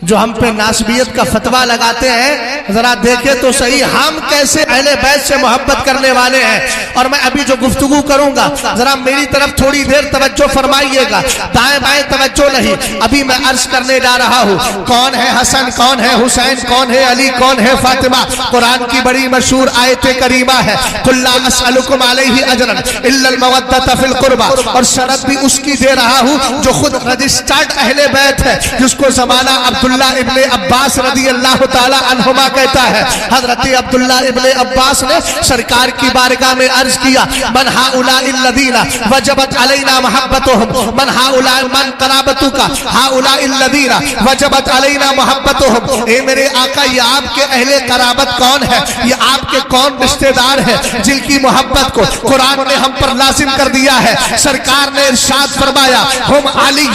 جو ہم پہ ناسبیت کا فتویٰ لگاتے ہیں، ذرا دیکھیں تو صحیح ہم کیسے اہل بیت سے محبت کرنے والے ہیں۔ اور میں ابھی جو گفتگو کروں گا ذرا میری طرف تھوڑی دیر توجہ فرمائیے گا، دائیں بائیں توجہ نہیں۔ ابھی میں عرض کرنے جا رہا ہوں کون ہے حسن، کون ہے حسین، کون ہے علی، کون ہے فاطمہ۔ قرآن کی بڑی مشہور آیت کریمہ ہے قُلْ لَا أَسْأَلُكُمْ عَلَيْهِ أَجْرًا إِلَّا الْمَوَدَّةَ فِي الْقُرْبَى، اور شرط بھی اس کی دے رہا ہوں جو خود رجسٹرڈ اہل بیت ہے، جس کو زمانہ عبداللہ ابن عباس رضی اللہ تعالی عنہما کہتا ہے۔ حضرت عبداللہ ابن عباس نے سرکار کی بارگاہ میں عرض کیا من هؤلاء الذین وجبت علینا محبتهم، من هؤلاء من قرابتک هؤلاء الذین وجبت علینا محبتهم، اے میرے آقا یہ آپ کے اہل قرابت کون ہے، یہ آپ کے کون رشتہ دار ہے جن کی محبت کو قرآن نے ہم پر لازم کر دیا ہے۔ سرکار نے ارشاد فرمایا ہم علی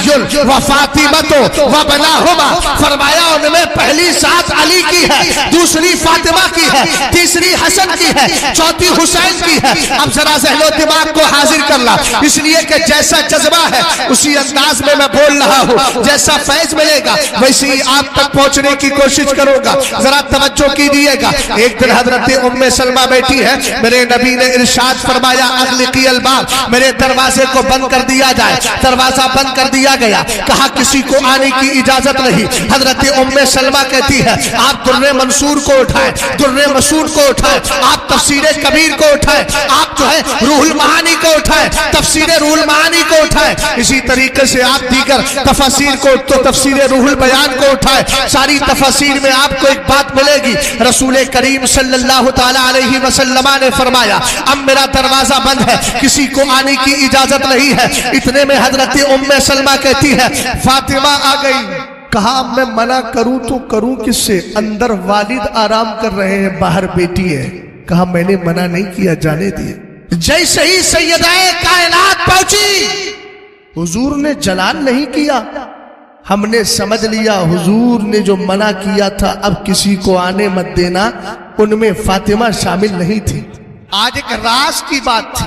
و فاطمۃ و بناہما، فرمایا ان میں پہلی سات علی کی ہے، دوسری فاطمہ کی ہے، تیسری حسن کی ہے، چوتھی حسین کی ہے۔ اب ذرا ذہن و دماغ کو حاضر کر لا، اس لیے کہ جیسا جذبہ ہے اسی انداز میں میں بول رہا ہوں، جیسا فیض ملے گا ویسے ہی آپ تک پہنچنے کی کوشش کروں گا، ذرا توجہ کیجیے گا۔ ایک دن حضرت ام سلمہ بیٹھی ہے، میرے نبی نے ارشاد فرمایا اغلقی الباب، میرے دروازے کو بند کر دیا جائے۔ دروازہ بند کر دیا گیا، کہا کسی کو آنے کی اجازت نہیں۔ حضرت ام سلمہ کہتی ہے آپ در منصور کو اٹھائیں، در مسعود کو اٹھائیں، آپ تفسیر کبیر کو اٹھائیں، آپ جو ہے روح المعانی کو اٹھائیں، تفسیر روح المعانی کو اٹھائیں، اسی طریقے سے آپ دیگر تفاسیر کو تو تفسیر روح البیان کو اٹھائیں۔ ساری تفاسیر میں آپ کو ایک بات ملے گی، رسول کریم صلی اللہ تعالی علیہ وسلم نے فرمایا اب میرا دروازہ بند ہے، کسی کو آنے کی اجازت نہیں ہے۔ اتنے میں حضرت ام سلمہ کہتی ہے فاطمہ آ گئی۔ کہا میں منع کروں تو کروں کس سے، اندر والد آرام کر رہے ہیں، باہر بیٹی ہے۔ کہا میں نے منع نہیں کیا، جانے دیے۔ جیسے ہی سیدہ کائنات پہنچی حضور نے جلال نہیں کیا، ہم نے سمجھ لیا حضور نے جو منع کیا تھا اب کسی کو آنے مت دینا، ان میں فاطمہ شامل نہیں تھی۔ آج ایک راز کی بات تھی۔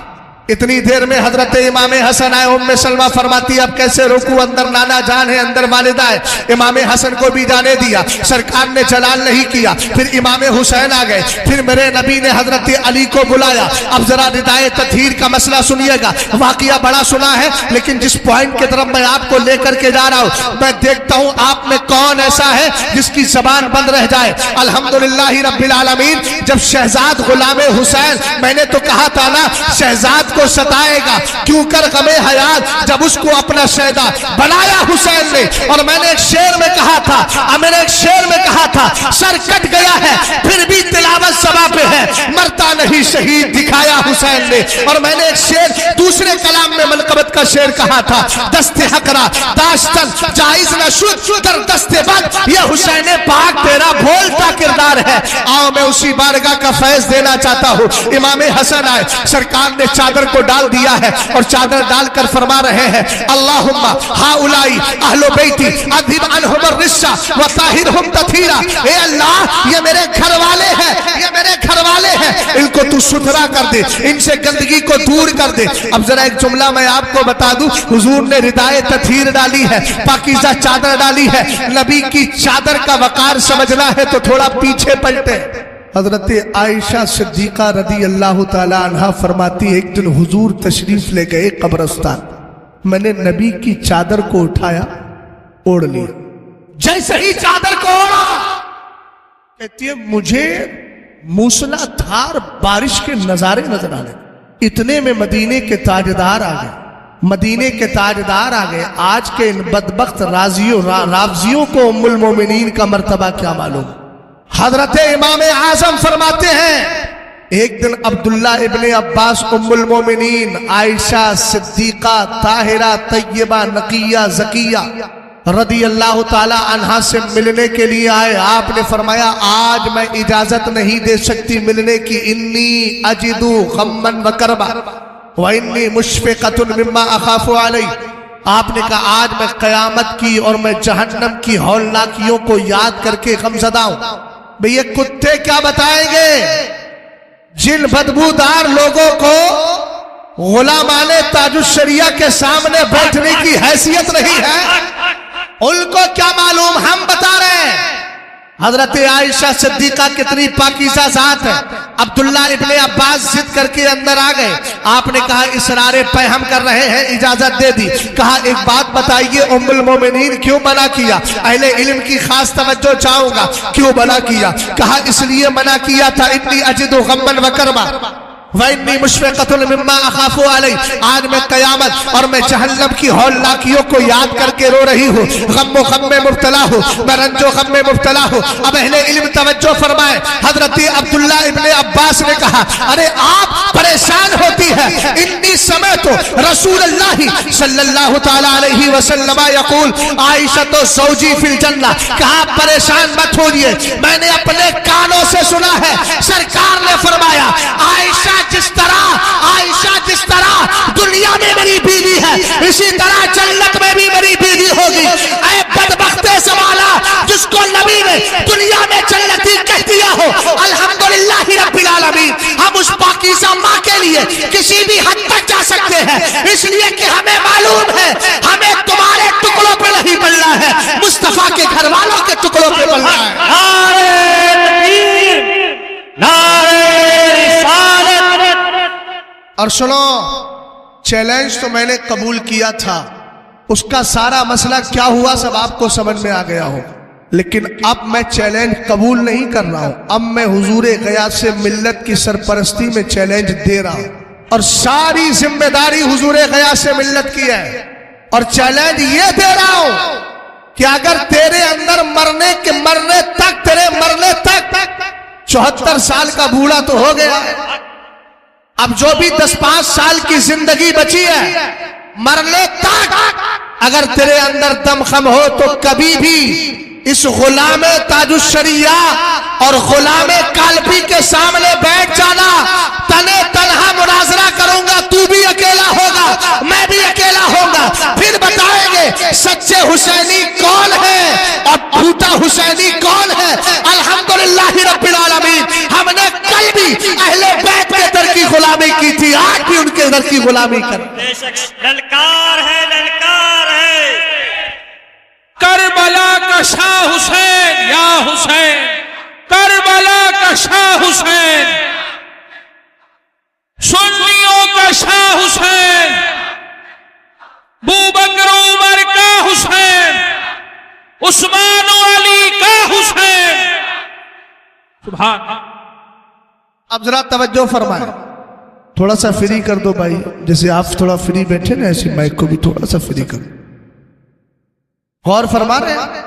اتنی دیر میں حضرت امام حسن آئے، ام سلمہ فرماتی اب کیسے روکوں، اندر نانا جان ہے، اندر والدہ ہے۔ امام حسن کو بھی جانے دیا، سرکار نے جلال نہیں کیا۔ پھر امام حسین آ گئے، پھر میرے نبی نے حضرت علی کو بلایا۔ اب ذرا ردائے تطہیر کا مسئلہ سنیے گا، واقعہ بڑا سنا ہے لیکن جس پوائنٹ کی طرف میں آپ کو لے کر کے جا رہا ہوں، میں دیکھتا ہوں آپ میں کون ایسا ہے جس کی زبان بند رہ جائے۔ الحمدللہ رب العالمین، جب شہزاد غلام حسین، میں نے تو کہا تھا نا شہزاد کو ستائے گا کیوں کر غم حیات، جب اس کو اپنا شہدا بنایا حسین نے۔ اور میں نے ایک شعر میں کہا تھا، میں نے ایک شعر میں کہا تھا سر کٹ گیا ہے پھر بھی تلاوت سبا پہ ہے، مرتا نہیں شہید دکھایا حسین نے۔ اور میں نے ایک شعر دوسرے کلام میں منقبت کا شعر کہا تھا دست حقرا داشتن جائز نہ شد در دست بد، یہ حسین پاک تیرا بھولتا کردار ہے۔ آؤ میں اسی بارگاہ کا فیض دینا چاہتا ہوں۔ امام حسن آئے، سرکار نے چادر کو ڈال دیا ہے اور چادر ڈال کر فرما رہے ہیں اللہم ہاؤلائی اہل بیتی اذہب عنہم الرجس وطہرہم تطہیرا، اے اللہ یہ میرے گھر والے ہیں، یہ میرے گھر والے ہیں، ان کو تو ستھرا کر دے، ان سے گندگی کو دور کر دے۔ اب ذرا ایک جملہ میں آپ کو بتا دوں، حضور نے ردائے تطہیر ڈالی ہے، پاکیزہ چادر ڈالی ہے، نبی کی چادر کا وقار سمجھنا ہے تو تھوڑا پیچھے پلٹے۔ حضرت عائشہ صدیقہ رضی اللہ تعالی عنہ فرماتی ایک دن حضور تشریف لے گئے قبرستان، میں نے نبی کی چادر کو اٹھایا، اوڑھ لیا۔ جیسے ہی چادر کو اوڑھا کہتی ہے مجھے موسلا دھار بارش کے نظارے نظر آنے۔ اتنے میں مدینے کے تاجدار آ گئے، مدینے کے تاجدار آ گئے۔ آج کے ان بدبخت رافضیوں کو ام المومنین کا مرتبہ کیا معلوم۔ حضرت امام اعظم فرماتے ہیں ایک دن عبداللہ ابن عباس ام المومنین عائشہ صدیقہ طاہرہ طیبہ نقیہ زکیہ رضی اللہ تعالی عنہا سے ملنے کے لیے آئے۔ آپ نے فرمایا آج میں اجازت نہیں دے سکتی ملنے کی، انی اجدو غما و کربا وانی مشفقۃ مما اخاف علی۔ آپ نے کہا آج میں قیامت کی اور میں جہنم کی ہولناکیوں کو یاد کر کے غمزدہ ہوں۔ بھئی یہ کتے کیا بتائیں گے؟ جن بدبودار لوگوں کو غلامان تاج الشریعہ کے سامنے بیٹھنے کی حیثیت نہیں ہے، ان کو کیا معلوم؟ ہم بتا رہے حضرت عائشہ صدیقہ کتنی پاکیزہ ذات ہے. عبداللہ ابن عباس ضد کر کے اندر آ گئے. آپ نے کہا اسرار پہ ہم کر رہے ہیں, اجازت دے دی. کہا ایک بات بتائیے ام المومنین کیوں منع کیا؟ اہل علم کی خاص توجہ چاہوں گا, کیوں منع کیا؟ کہا اس لیے منع کیا تھا انی اجد غما وکربا وَإِنِّي مُشْفِقَةٌ مِّمَّا أَخَافُ عَلَيْهِ. آج میں قیامت اور میں جہنم کی ہولناکیوں کو یاد کر کے رو رہی ہوں, غم و غم میں مبتلا ہوں, میں رنج و غم میں مبتلا ہوں. اب اہل علم توجہ فرمائے. حضرت عبداللہ ابن عباس نے کہا ارے آپ پریشان ہوتی ہے, انی سمعت رسول اللہ صلی اللہ تعالی علیہ وسلم یقول عائشۃ زوجی فی الجنہ. کہا پریشان مت ہوئیے, میں نے اپنے کانوں سے سنا ہے, سرکار نے فرمایا عائشہ جس طرح دنیا میں میری بیوی ہے اسی طرح جنت میں بھی میری بیوی ہوگی. اے بدبخت سوالا جس کو نبی نے دنیا میں جنتی کہہ دیا ہو, الحمدللہ رب العالمین ہم اس پاکیزہ ماں کے لیے کسی بھی حد تک جا سکتے ہیں, اس لیے کہ ہمیں معلوم ہے ہمیں تمہارے ٹکڑوں پہ نہیں بننا ہے, مصطفیٰ کے گھر والوں کے ٹکڑوں پہ بننا ہے. اور سنو, چیلنج تو میں نے قبول کیا تھا, اس کا سارا مسئلہ کیا ہوا سب آپ کو سمجھ میں آ گیا ہو, لیکن اب میں چیلنج قبول نہیں کر رہا ہوں. اب میں حضور غیاث ملت کی سرپرستی میں چیلنج دے رہا ہوں, اور ساری ذمہ داری حضور غیاث ملت کی ہے. اور چیلنج یہ دے رہا ہوں کہ اگر تیرے اندر مرنے تک 74 سال کا بوڑھا تو ہو گیا, اب جو بھی 10-5 سال کی زندگی بچی ہے, مرنے تک اگر تیرے اندر دم خم ہو تو کبھی بھی اس غلام تاج الشریعہ اور غلام کالپی کے سامنے بیٹھ جانا, تنے تنہا مناظرہ کروں گا, تو بھی اکیلا ہوگا میں بھی اکیلا ہوگا, پھر بتائیں گے سچے حسینی کون ہے اور جھوٹا حسینی کون ہے. الحمدللہ رب العالمین ہم نے کل بھی اہل بیت کے در کی غلامی کی تھی, آج بھی ان کے در کی غلامی کر. للکار ہے, للکار ہے. کربلا کا شاہ حسین, یا حسین کربلا کا شاہ حسین, سنیوں کا شاہ حسین, بوبکر عمر کا حسین, عثمان و علی کا حسین. سبحان. اب ذرا توجہ فرمائیں, تھوڑا سا فری کر دو بھائی, جیسے آپ تھوڑا فری بیٹھے نا ایسے مائک کو بھی تھوڑا سا فری کر دو. غور فرما رہے ہیں,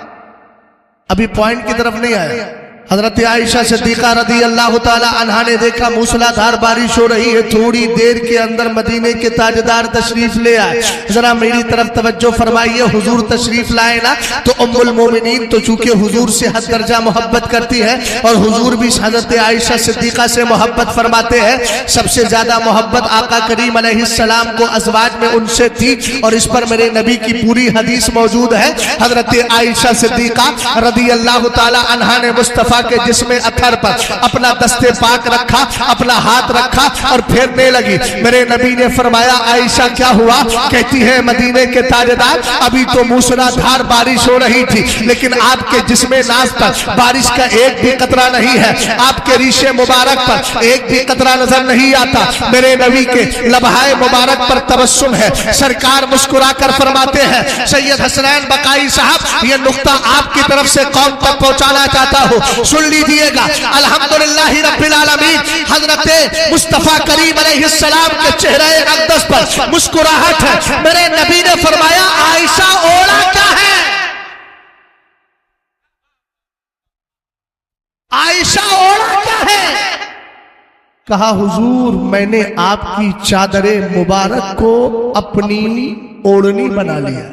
ابھی پوائنٹ کی طرف نہیں آئے. حضرت عائشہ صدیقہ رضی اللہ تعالی عنہا نے دیکھا موسلا دھار بارش ہو رہی ہے, تھوڑی دیر کے اندر مدینے کے تاجدار تشریف لے آئے. ذرا میری طرف توجہ فرمائیے, حضور تشریف لائے نا تو ام المومنین تو چونکہ حضور سے حد درجہ محبت کرتی ہے, اور حضور بھی حضرت عائشہ صدیقہ سے محبت فرماتے ہیں. سب سے زیادہ محبت آقا کریم علیہ السلام کو ازواج میں ان سے تھی, اور اس پر میرے نبی کی پوری حدیث موجود ہے. حضرت عائشہ صدیقہ رضی اللہ تعالی عنہا نے مصطفیٰ کے جسم اطہر پر اپنا دست پاک رکھا, اپنا ہاتھ رکھا اور پھیرنے لگی. میرے نبی نے فرمایا عائشہ کیا ہوا؟ کہتی ہے مدینے کے تاجدار ابھی تو موسلا دھار بارش ہو رہی تھی, لیکن آپ کے جسم ناز پر بارش کا ایک بھی قطرہ نہیں ہے, آپ کے ریش مبارک پر ایک بھی قطرہ نظر نہیں آتا. میرے نبی کے لبہائے مبارک پر تبسم ہے. سرکار مسکرا کر فرماتے ہیں سید حسنین بقائی صاحب یہ نقطہ آپ کی طرف سے قوم تک پہنچانا چاہتا ہوں, سن لیجئے گا. الحمدللہ رب العالمین حضرت مصطفیٰ کریم علیہ السلام کے چہرہ اقدس پر مسکراہٹ ہے. میرے نبی نے فرمایا عائشہ اوڑا کیا ہے؟ عائشہ اوڑا کیا ہے؟ کہا حضور میں نے آپ کی چادر مبارک کو اپنی اوڑنی بنا لیا.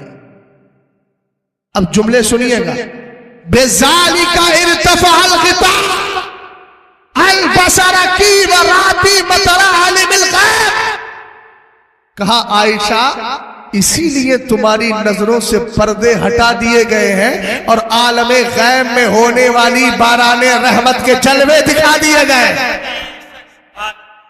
اب جملے سنیے گا. بذالک ارتفع الغطاء البصر کی وراتی مطر عالم الغیب. کہا عائشہ اسی لیے تمہاری نظروں سے پردے ہٹا دیے گئے ہیں اور عالم غیب میں ہونے والی باران رحمت کے جلوے دکھا دیے گئے.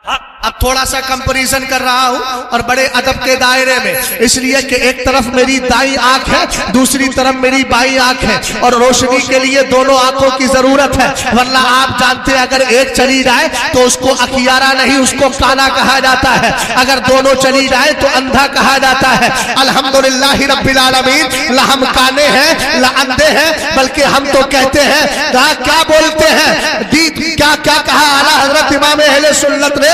اب تھوڑا سا کمپریزن کر رہا ہوں اور بڑے ادب کے دائرے میں، اس لیے کہ ایک طرف میری دائیں آنکھ ہے، دوسری طرف میری بائیں آنکھ ہے، اور روشنی کے لیے دونوں آنکھوں کی ضرورت ہے، ورنہ آپ جانتے ہیں اگر ایک چلی جائے تو اس کو اخیارہ نہیں، اس کو کانا کہا جاتا ہے، اگر دونوں چلی جائے تو اندھا کہا جاتا ہے۔ الحمدللہ رب العالمین، نہ ہم کانے ہیں نہ اندھے ہیں، بلکہ ہم تو کہتے ہیں کیا بولتے ہیں، کیا کہا اعلیٰ حضرت امام اہل سنت نے،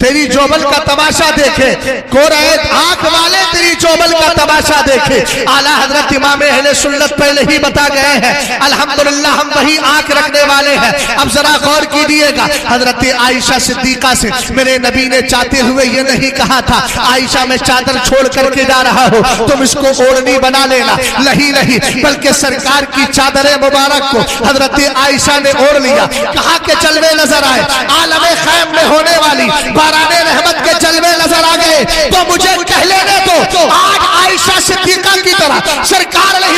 تیری جوبل کا تماشا دیکھے، قرآن آنکھ والے تیری جوبل کا تماشا دیکھے۔ اعلیٰ حضرت امام اہل سنت پہلے ہی بتا گئے ہیں، الحمدللہ ہم وہی آنکھ رکھنے والے ہیں۔ اب ذرا غور کیجئے گا، حضرت عائشہ صدیقہ سے میرے نبی نے چاہتے ہوئے یہ نہیں کہا تھا عائشہ میں چادر چھوڑ کر کے جا رہا ہوں تم اس کو اوڑھنی بنا لینا، نہیں، بلکہ سرکار کی چادر مبارک کو حضرت عائشہ نے اوڑھ لیا، کہا کہ جلوے نظر آئے، عالم خیم میں ہونے والی باران رحمت کے جلوے نظر آ گئے، تو مجھے کہہ لینے دو آج عائشہ صدیقہ کی طرح سرکار علیہ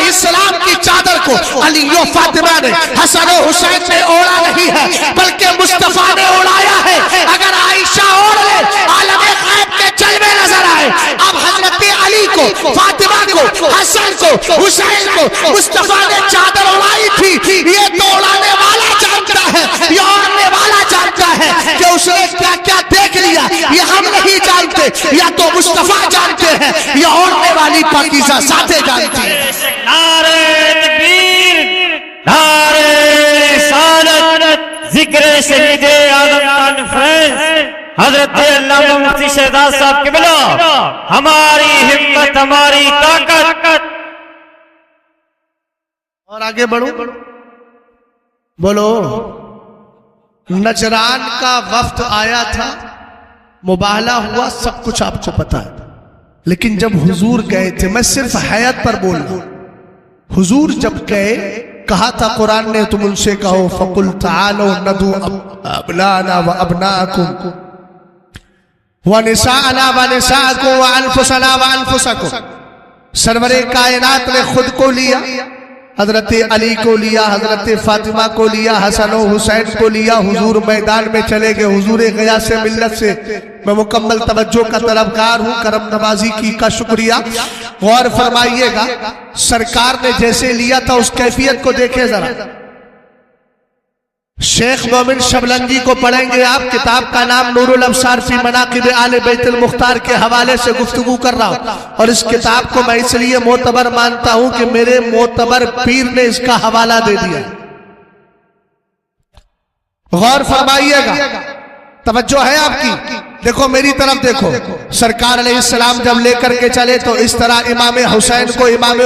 السلام کی چادر کو علی و فاطمہ نے، حسن و حسین نے اوڑھا نہیں ہے بلکہ مصطفیٰ نے اوڑھایا ہے۔ اگر عائشہ اوڑھ لے عالم غیب کے جلوے نظر آئے، اب حضرت علی کو، فاطمہ کو، حسن کو، حسین کو مصطفیٰ نے چادر اوڑھائی تھی، یہ تو اوڑھانے والا جانتا ہے، یہ اوڑھنے والا جانتا ہے کہ اس نے کیا کیا دیکھ لیا، یہ ہم نہیں جانتے، یا تو مصطفیٰ جانتے ہیں یا اوڑھنے والی پاکیزہ ذاتیں جانتی ہیں۔ نعرہ تکبیر، نعرہ رسالت، ذکر سید اعظم کانفرنس حضرت علامہ مفتی شہزاد صاحب کے بلا، ہماری ہمت ہماری طاقت۔ اور آگے بڑھو، بولو۔ نجران کا وفد آیا تھا، مباہلہ ہوا، سب کچھ آپ کو پتا ہے، لیکن جب حضور گئے تھے، میں صرف حیات پر بول رہا ہوں، حضور جب گئے کہا تھا قرآن نے، تم ان سے کہو فَقُلْ تَعَالَوْا نَدْعُوا أَبْنَاءَنَا وَأَبْنَاءَكُمْ وَنِسَاءَنَا وَنِسَاءَكُمْ وَأَنفُسَنَا وَأَنفُسَكُمْ۔ سرور کائنات نے خود کو لیا، حضرت علی کو لیا، حضرت فاطمہ کو لیا، حسن و حسین کو لیا، حضور میدان میں چلے گئے۔ حضور غیاث ملت سے میں مکمل توجہ کا طلبگار ہوں، کرم نوازی کی کا شکریہ۔ غور فرمائیے گا، سرکار نے جیسے لیا تھا اس کیفیت کو دیکھیں ذرا۔ شیخ مومن شبلنگی کو پڑھیں گے آپ، کتاب کا نام نور الابصار فی مناقب آل بیت المختار کے حوالے سے گفتگو کر رہا ہوں، اور اس کتاب کو میں اس لیے معتبر مانتا ہوں کہ میرے معتبر پیر نے اس کا حوالہ دے دیا۔ غور فرمائیے گا، توجہ ہے آپ کی، دیکھو میری طرف دیکھو۔ سرکار علیہ السلام جب لے کر کے چلے تو اس طرح امام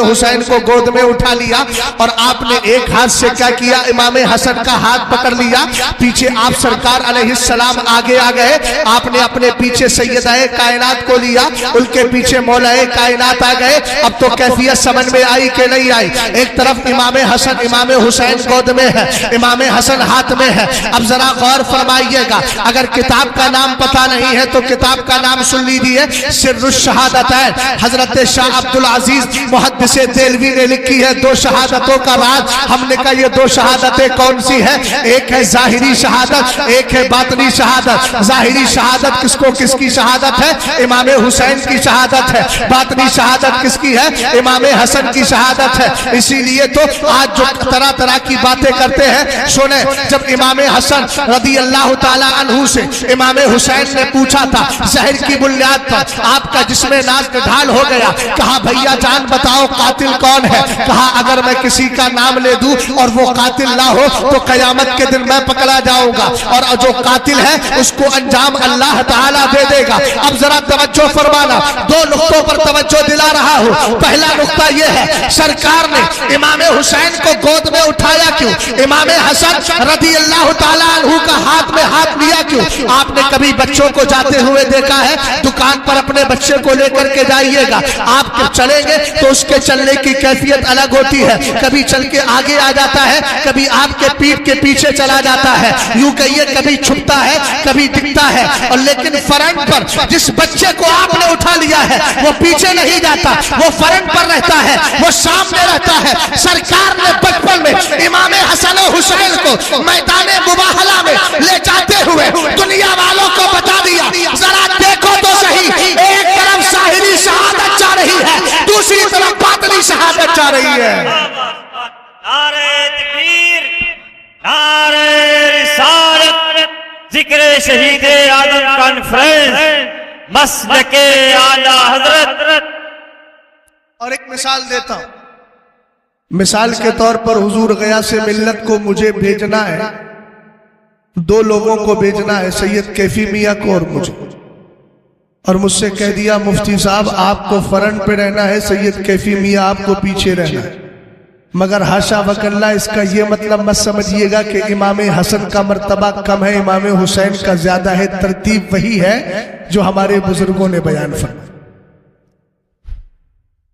حسین کو گود میں اٹھا لیا، اور آپ نے ایک ہاتھ سے کیا کیا، امام حسن کا ہاتھ پکڑ لیا، پیچھے آپ سرکار علیہ السلام آگے آ گئے، آپ نے اپنے پیچھے سیدہ کائنات کو لیا، ان کے پیچھے مولا کائنات آ گئے۔ اب تو کیفیت سمجھ میں آئی کہ نہیں آئی؟ ایک طرف امام حسن امام حسین گود میں ہے، امام حسن ہاتھ میں ہے۔ اب ذرا غور فرمائیے گا، اگر کتاب کا نام پتہ نہیں ہے تو کتاب کا نام سن لیجیے، سر الشہادتین، حضرت شاہ عبدالعزیز محدث دہلوی نے لکھی ہے، دو شہادتوں کا راز۔ ہم نے کہا یہ دو شہادتیں کون سی ہیں؟ ایک ہے ظاہری شہادت، ایک ہے باطنی شہادت۔ ظاہری شہادت کس کو کس کی شہادت ہے؟ امام حسین کی شہادت ہے۔ باطنی شہادت کس کی ہے؟ امام حسن کی شہادت ہے۔ اسی لیے تو آج جو طرح طرح کی باتیں کرتے ہیں، سنیں، جب امام حسن رضی اللہ تعالی عنہ سے امام حسین نے پوچھا تھا زہر کی بنیاد پر، آپ کا جسم ناز ڈھال ہو گیا، کہا بھیا جان بتاؤ قاتل کون ہے؟ کہا اگر میں کسی کا نام لے دوں اور وہ قاتل نہ ہو تو قیامت کے دن میں پکڑا جاؤں گا، اور جو قاتل ہے اس کو انجام اللہ تعالیٰ دے دے گا۔ اب ذرا توجہ فرمانا، دو نقطوں پر توجہ دلا رہا ہوں۔ پہلا نقطہ یہ ہے، سرکار نے امام حسین کو گود میں اٹھایا کیوں؟ امام حسن رضی اللہ تعالیٰ عنہ کا ہاتھ میں ہاتھ لیا کیوں؟ آپ نے کبھی بچوں کو جاتے ہوئے دیکھا ہے؟ دکان پر اپنے بچے کو لے کر کے جائیے گا، آپ چلیں گے تو اس کے چلنے کی کیفیت الگ ہوتی ہے، کبھی چل کے آگے آ جاتا ہے، کبھی آپ کے پیٹھ کے پیچھے چلا جاتا ہے، یوں کہیے کبھی چھپتا ہے کبھی دکھتا ہے، اور لیکن فرنٹ پر جس بچے کو آپ نے اٹھا لیا ہے وہ پیچھے نہیں جاتا، وہ فرنٹ پر رہتا ہے، وہ سامنے رہتا ہے۔ سرکار نے بچپن میں امام حسن و حسین کو میدان مباہلہ میں لے جاتے ہوئے دنیا والوں کو بتا دیا ذرا دیکھو تو صحیح، ایک طرف ظاہری شہادت جا رہی ہے، دوسری طرف باطنی شہادت جا رہی ہے۔ نعرہ تکبیر، نعرہ رسالت، ذکر شہید اعظم کانفرنس، مسلک اعلی حضرت۔ اور ایک مثال دیتا ہوں، مثال کے طور پر حضور غیاث سے ملت کو مجھے بھیجنا ہے، دو لوگوں کو بھیجنا ہے، سید کیفی میاں کو اور مجھے، اور مجھ سے کہہ دیا مفتی صاحب آپ کو فرنٹ پہ رہنا ہے، سید کیفی میاں آپ کو پیچھے رہنا ہے، مگر حاشا وکلا اس کا یہ مطلب مت سمجھیے گا کہ امام حسن کا مرتبہ کم ہے، امام حسین کا زیادہ ہے، ترتیب وہی ہے جو ہمارے بزرگوں نے بیان فرمائی۔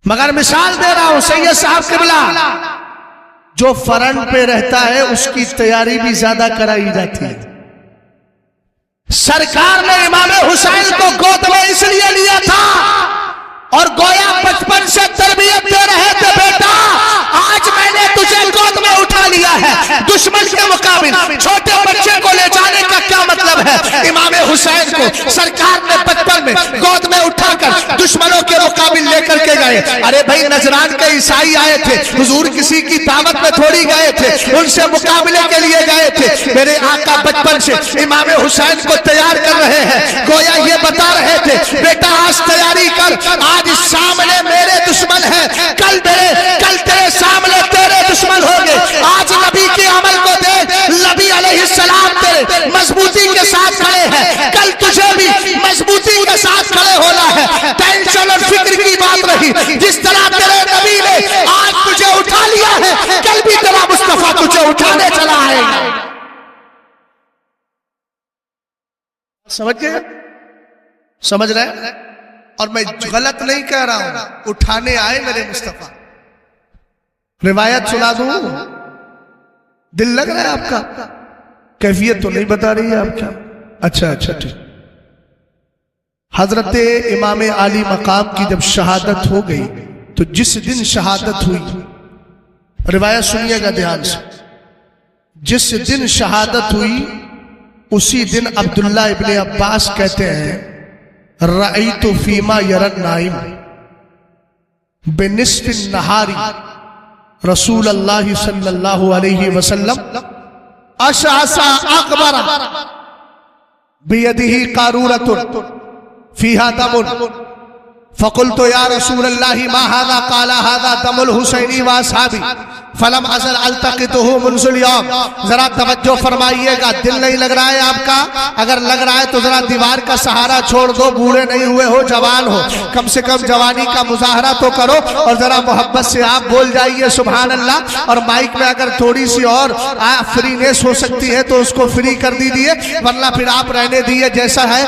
مگر مثال دے رہا ہوں، سید صاحب قبلہ جو فرنٹ پہ رہتا ہے اس کی تیاری بھی زیادہ کرائی جاتی ہے۔ سرکار نے امام حسین کو گود میں اس لیے لیا تھا اور گویا بچپن سے تربیت دے رہے تھے، بیٹا آج میں نے تجھے گود میں اٹھا لیا ہے، دشمن کے مقابل چھوٹے بچے کو لے جانے کا کیا مطلب ہے؟ امام حسین کو سرکار نے بچپن میں گود میں اٹھا کر دشمنوں کے مقابل لے کر کے گئے۔ ارے بھائی نجران کے عیسائی آئے تھے، حضور کسی کی دعوت میں تھوڑی گئے تھے، ان سے مقابلے کے لیے گئے تھے۔ میرے آقا بچپن سے امام حسین کو تیار کر رہے ہیں، گویا یہ بتا رہے تھے بیٹا آج تیاری کر، آج سامنے میرے دشمن ہیں، کل تیرے سامنے تیرے دشمن ہوں گے۔ آج نبی کے عمل کو دیکھ، نبی علیہ السلام تیرے مضبوطی کے ساتھ کھڑے ہیں، کل تجھے بھی مضبوطی کے ساتھ کھڑے ہونا ہے۔ ٹینشن اور فکر کی بات نہیں، جس طرح تیرے نبی نے آج تجھے اٹھا لیا ہے، کل بھی تیرا مصطفیٰ تجھے اٹھانے چلا آئے گا۔ سمجھ گئے؟ سمجھ رہے؟ اور میں غلط نہیں کہہ رہا ہوں، اٹھانے آئے میرے مصطفیٰ۔ روایت سنا دوں، دل لگ رہا ہے آپ کا؟ کیفیت تو نہیں بتا رہی ہے آپ کیا؟ اچھا ٹھیک۔ حضرت امام عالی مقام کی جب شہادت ہو گئی تو جس دن شہادت ہوئی، روایت سنیے گا دھیان سے، جس دن شہادت ہوئی اسی دن عبداللہ ابن عباس کہتے ہیں رأیت فیما یری النائم بنصف النہار رسول اللہ صلی اللہ علیہ وسلم اشعث اکبر بیدہ قارورۃ فیہا دم فقلت یا رسول اللہ ما هذا قال هذا دم الحسینی واصحابی فلم ازل التقطه منذ اليوم۔ ذرا توجہ فرمائیے گا، دل نہیں لگ رہا ہے آپ کا؟ اگر لگ رہا ہے تو ذرا دیوار کا سہارا چھوڑ دو، بوڑھے نہیں ہوئے ہو، جوان ہو، کم سے کم جوانی کا مظاہرہ تو کرو، اور ذرا محبت سے آپ بول جائیے سبحان اللہ۔ اور مائک میں اگر تھوڑی سی اور فرینیس ہو سکتی ہے تو اس کو فری کر دیجیے، ورنہ پھر آپ رہنے دیئے جیسا ہے۔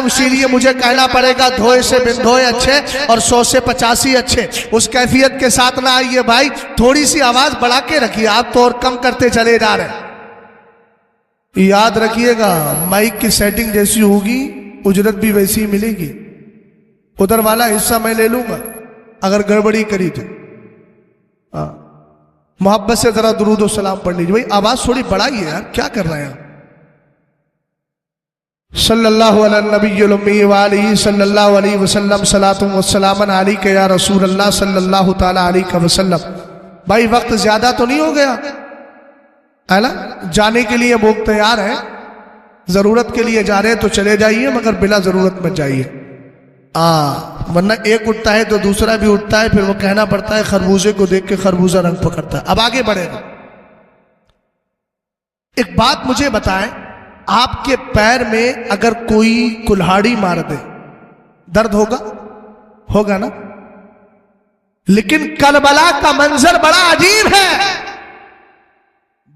اسی لیے مجھے کہنا پڑے گا دھوئے سے بن دھوئے اچھے اور 100 سے 85 اچھے، اس کیفیت کے ساتھ نہ آئیے بھائی، تھوڑی سی آواز بڑھا کے رکھیے، آپ تو اور کم کرتے چلے جا رہے ہیں۔ یاد رکھیے گا مائک کی سیٹنگ جیسی ہوگی اجرت بھی ویسی ہی ملے گی، ادھر والا حصہ میں لے لوں گا اگر گڑبڑی کری تو۔ محبت سے ذرا درود و سلام پڑھ لیجیے بھائی، آواز تھوڑی بڑھائیے یار، کیا کر رہے ہیں؟ صلی اللہ علی النبی الامی وآلہ صلی اللہ علیہ وسلم صلاۃ و سلام علیک یا رسول اللہ صلی اللہ تعالی علیہ وسلم۔ بھائی وقت زیادہ تو نہیں ہو گیا؟ جانے کے لیے لوگ تیار ہیں، ضرورت کے لیے جا رہے ہیں تو چلے جائیے، مگر بلا ضرورت مت جائیے، ورنہ ایک اٹھتا ہے تو دوسرا بھی اٹھتا ہے، پھر وہ کہنا پڑتا ہے خربوزے کو دیکھ کے خربوزہ رنگ پکڑتا ہے۔ اب آگے بڑھے گا۔ ایک بات مجھے بتائیں، آپ کے پیر میں اگر کوئی کلہاڑی مار دے درد ہوگا نا؟ لیکن کربلا کا منظر بڑا عجیب ہے،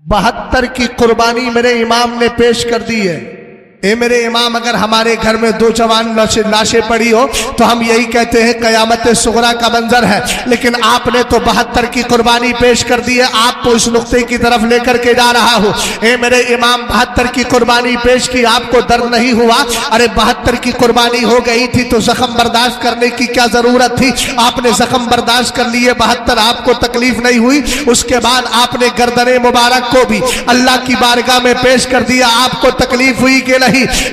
72 کی قربانی میرے امام نے پیش کر دی ہے، اے میرے امام اگر ہمارے گھر میں 2 جوان لاشیں پڑی ہو تو ہم یہی کہتے ہیں قیامت صغریٰ کا منظر ہے، لیکن آپ نے تو 72 کی قربانی پیش کر دی ہے، آپ کو اس نقطے کی طرف لے کر کے جا رہا ہوں۔ اے میرے امام 72 کی قربانی پیش کی، آپ کو درد نہیں ہوا؟ ارے 72 کی قربانی ہو گئی تھی تو زخم برداشت کرنے کی کیا ضرورت تھی؟ آپ نے زخم برداشت کر لیے 72، آپ کو تکلیف نہیں ہوئی۔ اس کے بعد آپ نے گردن مبارک کو بھی اللہ کی بارگاہ میں پیش کر دیا، آپ کو تکلیف ہوئی کہ نہیں؟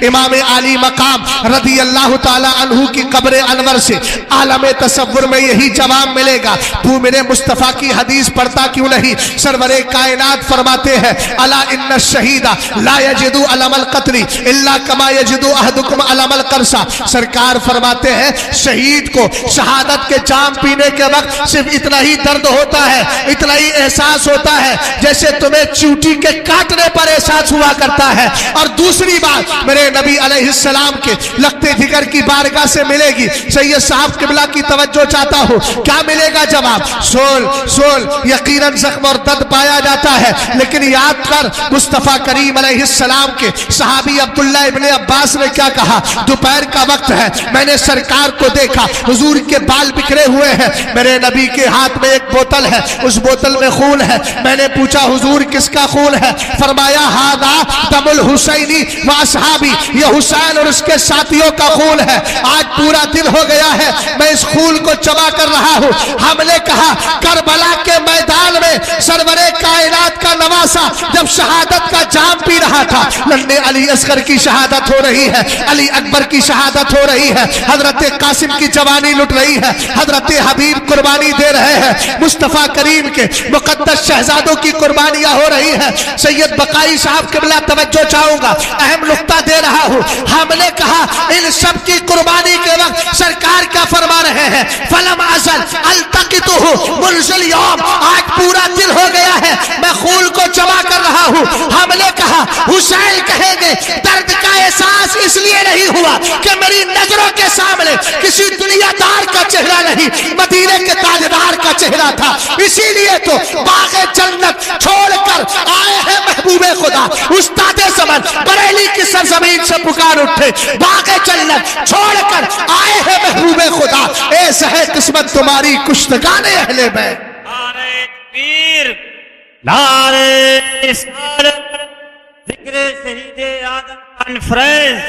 امام علی مقام رضی اللہ تعالی عنہ کی قبر انور سے عالم تصور میں یہی جواب ملے گا، تو میرے مصطفیٰ کی حدیث پڑھتا کیوں نہیں؟ سرور کائنات فرماتے ہیں الا ان الشہید لا یجد علم القتل الا کما یجد احدکم علم القرص۔ سرکار فرماتے ہیں شہید کو شہادت کے جام پینے کے وقت صرف اتنا ہی درد ہوتا ہے، اتنا ہی احساس ہوتا ہے جیسے تمہیں چیونٹی کے کاٹنے پر احساس ہوا کرتا ہے۔ اور دوسری بات میرے نبی علیہ السلام کے لگتے جگر کی بارگاہ سے ملے گی۔ سید صاحب قبلہ کی توجہ چاہتا ہوں، کیا ملے گا جواب؟ سول یقیناً زخم اور درد پایا جاتا ہے، لیکن یاد کر مصطفیٰ کریم علیہ السلام کے صحابی عبداللہ ابن عباس نے کیا کہا؟ دوپہر کا وقت ہے، میں نے سرکار کو دیکھا، حضور کے بال بکھرے ہوئے ہیں، میرے نبی کے ہاتھ میں ایک بوتل ہے، اس بوتل میں خون ہے۔ میں نے پوچھا حضور کس کا خون ہے؟ فرمایا ہاذا دم الحسینی و اصحابی، یہ حسین اور اس کے ساتھیوں کا خون ہے۔ آج پورا دن ہو گیا ہے میں اس خون کو چبا کر رہا ہوں۔ ہم نے کہا کربلا کے میدان میں سرور کائنات کا نواسا جب شہادت کا جام پی رہا تھا، ننھے علی اصغر کی شہادت ہو رہی ہے، علی اکبر کی شہادت ہو رہی ہے، حضرت قاسم کی جوانی لٹ رہی ہے، حضرت حبیب قربانی دے رہے ہیں، مصطفیٰ کریم کے مقدس شہزادوں کی قربانیاں ہو رہی ہیں۔ سید بقائی صاحب قبلہ توجہ چاہوں گا، اہم نقطہ دے رہا ہوں۔ ہم نے کہا ان سب کی قربانی کے وقت سرکار کیا فرما رہے ہیں؟ فلم ازل التقطہ منذ اليوم، آج پورا دن ہو گیا ہے میں خون کو جمع کر رہا ہوں۔ ہم نے کہا حسین کہیں گے درد کا احساس اس لیے نہیں ہوا کہ میری نظروں کے سامنے کسی دنیا دار کا چہرہ نہیں، مدینے کے تاجدار کا چہرہ تھا، اسی لیے تو باغ جنت چھوڑ کر آئے ہیں محبوب خدا۔ استاد زمن بریلی کی سرزمین سے پکار اٹھے، باغ جنت چھوڑ کر آئے ہیں محبوب خدا، ایسا ہے قسمت تمہاری کشتگان اہل بیت۔ نعرہ تکبیر، نعرہ رسالت، ذکر شہید آدم کانفرنس،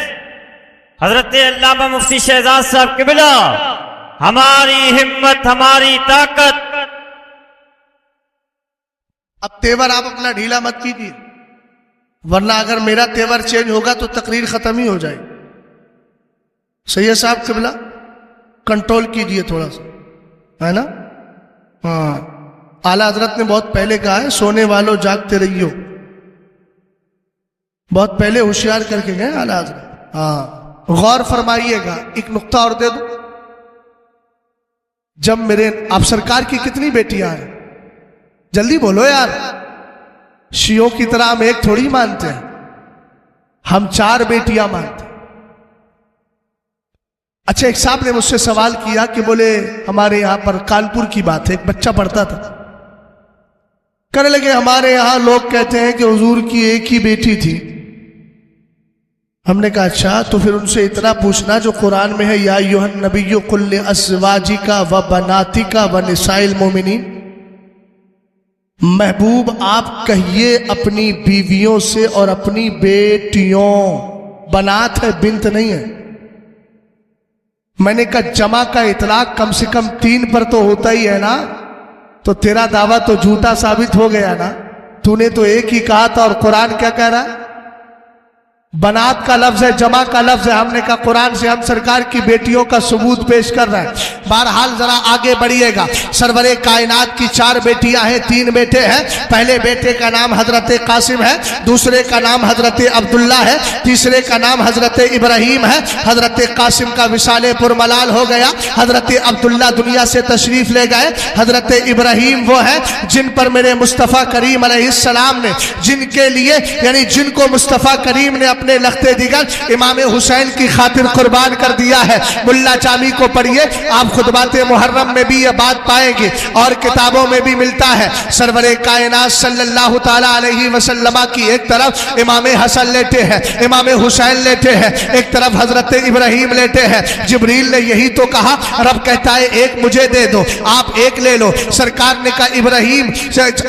حضرت علامہ مفتی شہزاد صاحب قبلہ، ہماری ہمت ہماری طاقت۔ اب تیور آپ اپنا ڈھیلا مت کیجیے، ورنہ اگر میرا تیور چینج ہوگا تو تقریر ختم ہی ہو جائے۔ سید صاحب قبلہ کنٹرول کیجیے تھوڑا سا، ہے نا؟ ہاں، اعلیٰ حضرت نے بہت پہلے کہا ہے سونے والوں جاگتے رہیو، بہت پہلے ہوشیار کر کے گئے اعلیٰ حضرت۔ ہاں، غور فرمائیے گا۔ ایک نقطہ اور دے دو، جب میرے آپ سرکار کی کتنی بیٹیاں ہیں؟ جلدی بولو یار، شیعوں کی طرح ہم ایک تھوڑی مانتے ہیں، ہم 4 بیٹیاں مانتے ہیں۔ اچھا، ایک صاحب نے مجھ سے سوال کیا کہ بولے ہمارے یہاں پر کانپور کی بات ہے، ایک بچہ پڑھتا تھا، کہنے لگے ہمارے یہاں لوگ کہتے ہیں کہ حضور کی ایک ہی بیٹی تھی۔ ہم نے کہا اچھا، تو پھر ان سے اتنا پوچھنا جو قرآن میں ہے یا ایھا النبی قل لازواجک و بناتک و نساء المؤمنین، محبوب آپ کہیے اپنی بیویوں سے اور اپنی بیٹیوں، بنات ہے بنت نہیں ہے۔ میں نے کہا جمع کا اطلاق کم سے کم 3 پر تو ہوتا ہی ہے نا، تو تیرا دعویٰ تو جھوٹا ثابت ہو گیا نا، تو نے تو ایک ہی کہا تھا، اور قرآن کیا کہہ رہا ہے؟ بنات کا لفظ ہے، جمع کا لفظ ہے۔ ہم نے کہا قرآن سے ہم سرکار کی بیٹیوں کا ثبوت پیش کر رہے ہیں۔ بہرحال ذرا آگے بڑھیے گا۔ سرور کائنات کی 4 بیٹیاں ہیں، 3 بیٹے ہیں۔ پہلے بیٹے کا نام حضرت قاسم ہے، دوسرے کا نام حضرت عبداللہ ہے، تیسرے کا نام حضرت ابراہیم ہے۔ حضرت قاسم کا وصال پرملال ہو گیا، حضرت عبداللہ دنیا سے تشریف لے گئے۔ حضرت ابراہیم وہ ہے جن پر میرے مصطفیٰ کریم علیہ السلام نے، جن کے لیے یعنی جن کو مصطفیٰ کریم نے اپنے اپنے لخت دیگر امام حسین کی خاطر قربان کر دیا ہے۔ ملا جامی کو پڑھیے، آپ خطبات محرم میں بھی یہ بات پائیں گے اور کتابوں میں بھی ملتا ہے۔ سرور کائنات صلی اللہ تعالی علیہ وسلم کی ایک طرف امام حسن لیٹے ہیں، امام حسین لیٹے ہیں، ایک طرف حضرت ابراہیم لیٹے ہیں۔ جبریل نے یہی تو کہا، رب کہتا ہے ایک مجھے دے دو، آپ ایک لے لو۔ سرکار نے کہا ابراہیم،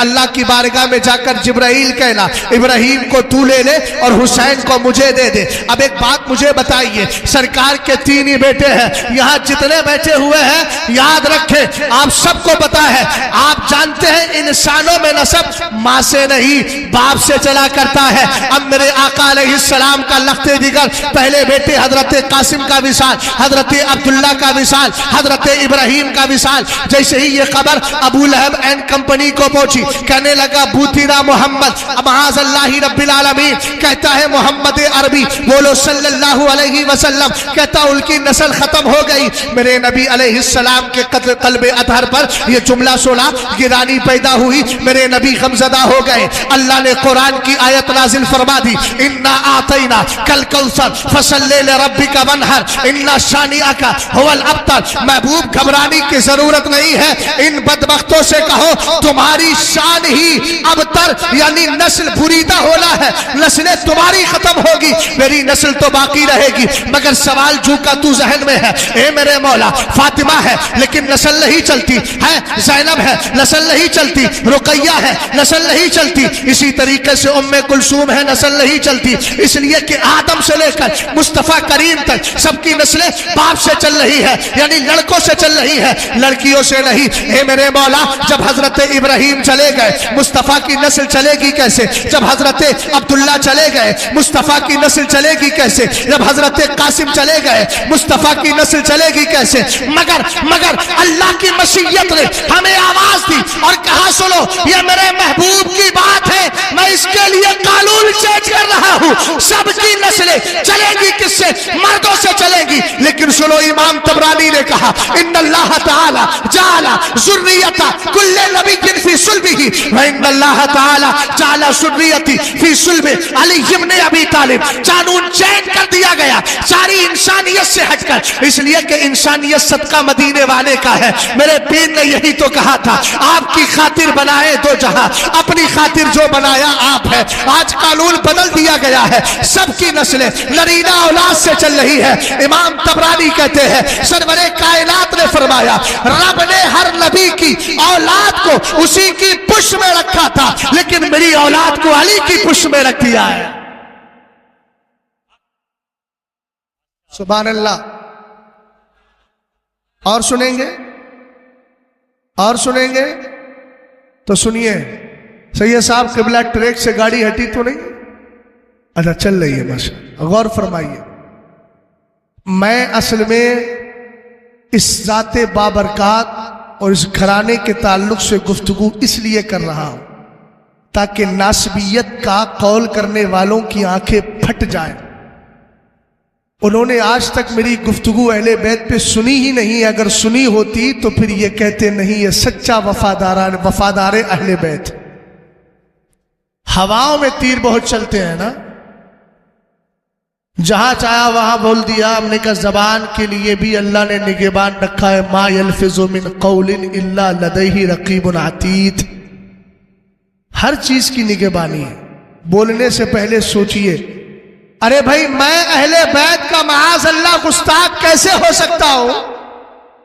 اللہ کی بارگاہ میں جا کر جبرائیل کہنا ابراہیم کو تو لے لے اور حسین کو مجھے دے دے۔ اب ایک بات مجھے بتائیے، سرکار کے تین ہی بیٹے ہیں، یہاں جتنے بیٹھے ہوئے ہیں یاد رکھیں، آپ سب کو پتا ہے، آپ جانتے ہیں انسانوں میں نسب ماں سے نہیں باپ سے چلا کرتا ہے۔ اب میرے آقا علیہ السلام کا لخت جگر پہلے بیٹے حضرت قاسم کا وصال، حضرت عبداللہ کا وصال، حضرت ابراہیم کا وصال، جیسے ہی یہ خبر ابو لہب اینڈ کمپنی کو پہنچی، کہنے لگا بوتیرا محمد، معاذ اللہ رب العالمین، کہتا ہے محمد عربی بولو صلی اللہ علیہ وسلم، کہتا ان کی نسل ختم ہو گئی۔ میرے نبی علیہ السلام کے قلب اطہر پر یہ جملہ سنا، گرانی پیدا ہوئی، میرے نبی غمزدہ ہو گئے۔ اللہ نے قرآن کی آیت نازل فرما دی، انا اعطینا کل کوثر فصلی لربک وانحر ان شانئک هو الابتر۔ محبوب گھبرانے کی ضرورت نہیں ہے، ان بدبختوں سے کہو تمہاری شان ہی ابتر یعنی نسل بریدہ ہونا ہے، نسلیں تمہاری ختم ہوگی، میری نسل تو باقی رہے گی۔ مگر سوال جو کا تو ذہن میں ہے، اے میرے مولا فاطمہ ہے لیکن نسل نہیں چلتی ہے، زینب ہے نسل نہیں چلتی، رقیہ ہے نسل نہیں چلتی، اسی طریقے سے ام کلثوم ہے نسل نہیں چلتی، اس لیے کہ آدم سے لے کر مصطفیٰ کریم تک سب کی نسلیں باپ سے چل رہی ہے، یعنی لڑکوں سے چل رہی ہے، لڑکیوں سے نہیں۔ اے میرے مولا جب حضرت ابراہیم چلے گئے مصطفیٰ کی نسل چلے گی کیسے؟ جب حضرت عبداللہ چلے گئے مصطفیٰ کی نسل چلے گی کیسے؟ جب حضرت قاسم چلے گئے مصطفیٰ کی نسل چلے گی کیسے؟ مگر اللہ کی مشیت نے ہمیں آواز دی اور کہا سنو یہ میرے محبوب کی بات ہے، میں اس کے لیے قانون چینج کر رہا ہوں، سب کی نسلیں چلے گی کس سے؟ مردوں سے چلے گی۔ لیکن سنو امام طبرانی نے کہا ان اللہ تعالی جعل ذریۃ کل نبی فی صلبہ وان اللہ تعالی جعل ذریتی فی صلب علی ابن ابی طالب۔ قانون چینج کر دیا گیا ساری انسانیت سے ہٹ کر، اس لیے کہ انسانیت صدقہ مدینے والے کا ہے۔ میرے پیر نے یہی تو کہا تھا، آپ کی خاطر بنائے دو جہاں، اپنی خاطر جو بنایا آپ ہے۔ آج قانون بدل دیا گیا ہے، سب کی نسلیں نرینہ اولاد سے چل رہی ہے۔ امام طبرانی کہتے ہیں سرور کائنات نے فرمایا رب نے ہر نبی کی اولاد کو اسی کی پشت میں رکھا تھا، لیکن میری اولاد کو علی کی پشت میں رکھ دیا ہے۔ سبحان اللہ۔ اور سنیں گے تو سنیے، سید صاحب قبلہ ٹریک سے گاڑی ہٹی تو نہیں؟ اچھا چل رہی ہے، ماشاءاللہ، غور فرمائیے۔ میں اصل میں اس ذات بابرکات اور اس گھرانے کے تعلق سے گفتگو اس لیے کر رہا ہوں تاکہ ناسبیت کا قول کرنے والوں کی آنکھیں پھٹ جائیں۔ انہوں نے آج تک میری گفتگو اہل بیت پہ سنی ہی نہیں، اگر سنی ہوتی تو پھر یہ کہتے نہیں یہ سچا وفادار اہل بیت۔ ہواؤں میں تیر بہت چلتے ہیں نا، جہاں چاہا وہاں بول دیا۔ ہم نے کہا زبان کے لیے بھی اللہ نے نگہبان رکھا ہے، ما یلفظ من قول الا لدیہ رقیب عتید۔ ہر چیز کی نگہبانی ہے، بولنے سے پہلے سوچئے۔ ارے بھائی میں اہل بیت کا معاذ اللہ گستاخ کیسے ہو سکتا ہوں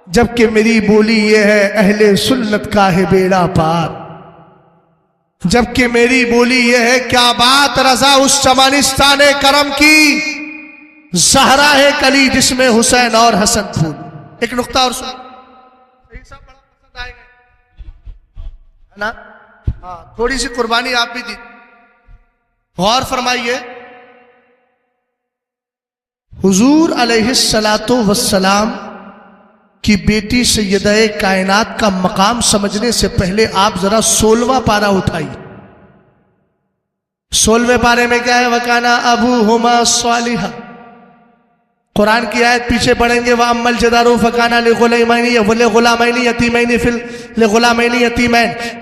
جبکہ میری بولی یہ ہے اہل سنت کا ہے بیڑا پار، جبکہ میری بولی یہ ہے کیا بات رضا اس چمنستان کرم کی، زہرا ہے کلی جس میں حسین اور حسن پھول۔ ایک نقطہ اور سن، بڑا پسند آئے گا نا، تھوڑی سی قربانی آپ بھی دی، غور فرمائیے۔ حضور علیہ السلام کی بیٹی سیدہ کائنات کا مقام سمجھنے سے پہلے آپ ذرا 16واں پارہ اٹھائیے۔ 16ویں پارے میں کیا ہے؟ وَكَانَ أَبُوهُمَا صَالِحًا۔ قرآن کی آیت پیچھے پڑھیں گے وَأَمَّا الْجِدَارُ فَكَانَ لِغُلَامَيْنِ يَتِيمَيْنِ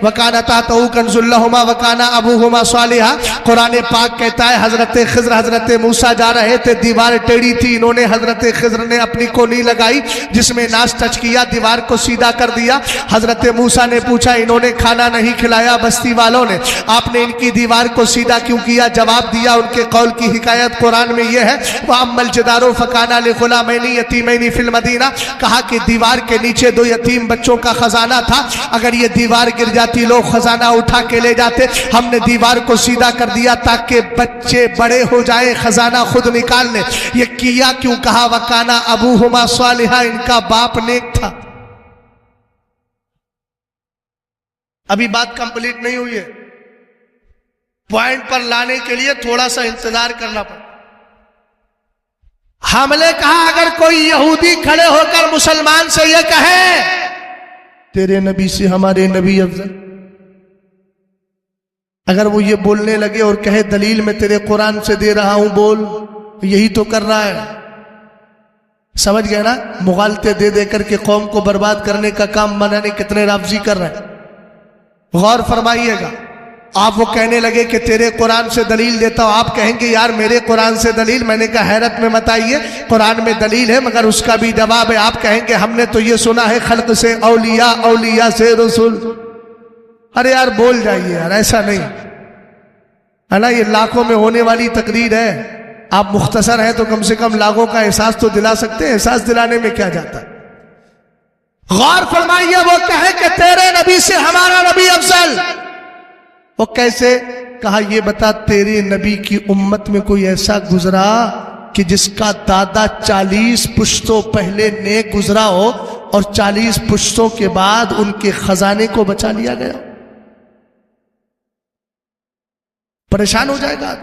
وَكَانَ تَحْتَهُ كَنْزٌ لَهُمَا وَكَانَ أَبُوهُمَا صَالِحًا۔ قرآن پاک کہتا ہے حضرت خضر حضرت موسیٰ جا رہے تھے، دیوار ٹیڑھی تھی، انہوں نے حضرت خضر نے اپنی کونی لگائی جس میں ناس ٹچ کیا، دیوار کو سیدھا کر دیا۔ حضرت موسیٰ نے پوچھا انہوں نے کھانا نہیں کھلایا بستی والوں نے، آپ نے ان کی دیوار کو سیدھا کیوں کیا؟ جواب دیا ان کے قول کی حکایت قرآن میں یہ ہے وَأَمَّا الْجِدَارُ فَكَانَ لِغُلَامَيْنِ يَتِيمَيْنِ فِي الْمَدِينَةِ، کہا کہ دیوار کے نیچے 2 یتیم بچوں کا خزانہ تھا، اگر یہ دیوار گر جاتی لوگ خزانہ اٹھا کے لے جاتے، ہم نے دیوار کو سیدھا کر دیا تاکہ بچے بڑے ہو جائیں خزانہ خود نکال لیں۔ یہ کیا کیوں؟ کہا وَكَانَ أَبُوهُمَا صَالِحًا، ان کا باپ نیک تھا۔ ابھی بات کمپلیٹ نہیں ہوئی ہے، پوائنٹ پر لانے کے لیے تھوڑا سا انتظار کرنا پڑا۔ ہم نے کہا اگر کوئی یہودی کھڑے ہو کر مسلمان سے یہ کہے تیرے نبی سے ہمارے نبی افضل، اگر وہ یہ بولنے لگے اور کہے دلیل میں تیرے قرآن سے دے رہا ہوں بول، یہی تو کر رہا ہے، سمجھ گئے نا؟ مغالطے دے دے کر کے قوم کو برباد کرنے کا کام بنانے کتنے رافضی کر رہے ہیں۔ غور فرمائیے گا، آپ وہ کہنے لگے کہ تیرے قرآن سے دلیل دیتا ہوں، آپ کہیں گے یار میرے قرآن سے دلیل، میں نے کہا حیرت میں مت آئیے، قرآن میں دلیل ہے مگر اس کا بھی جواب ہے۔ آپ کہیں گے ہم نے تو یہ سنا ہے خلق سے اولیاء، اولیاء سے رسول۔ ارے یار بول جائیے یار، ایسا نہیں ہے نا، یہ لاکھوں میں ہونے والی تقریر ہے، آپ مختصر ہیں تو کم سے کم لاکھوں کا احساس تو دلا سکتے ہیں، احساس دلانے میں کیا جاتا ہے۔ غور فرمائیے، وہ کہے کہ تیرے نبی سے ہمارا نبی افضل، وہ کیسے؟ کہا یہ بتا تیرے نبی کی امت میں کوئی ایسا گزرا کہ جس کا دادا 40 پشتوں پہلے نیک گزرا ہو اور 40 پشتوں کے بعد ان کے خزانے کو بچا لیا گیا؟ پریشان ہو جائے گا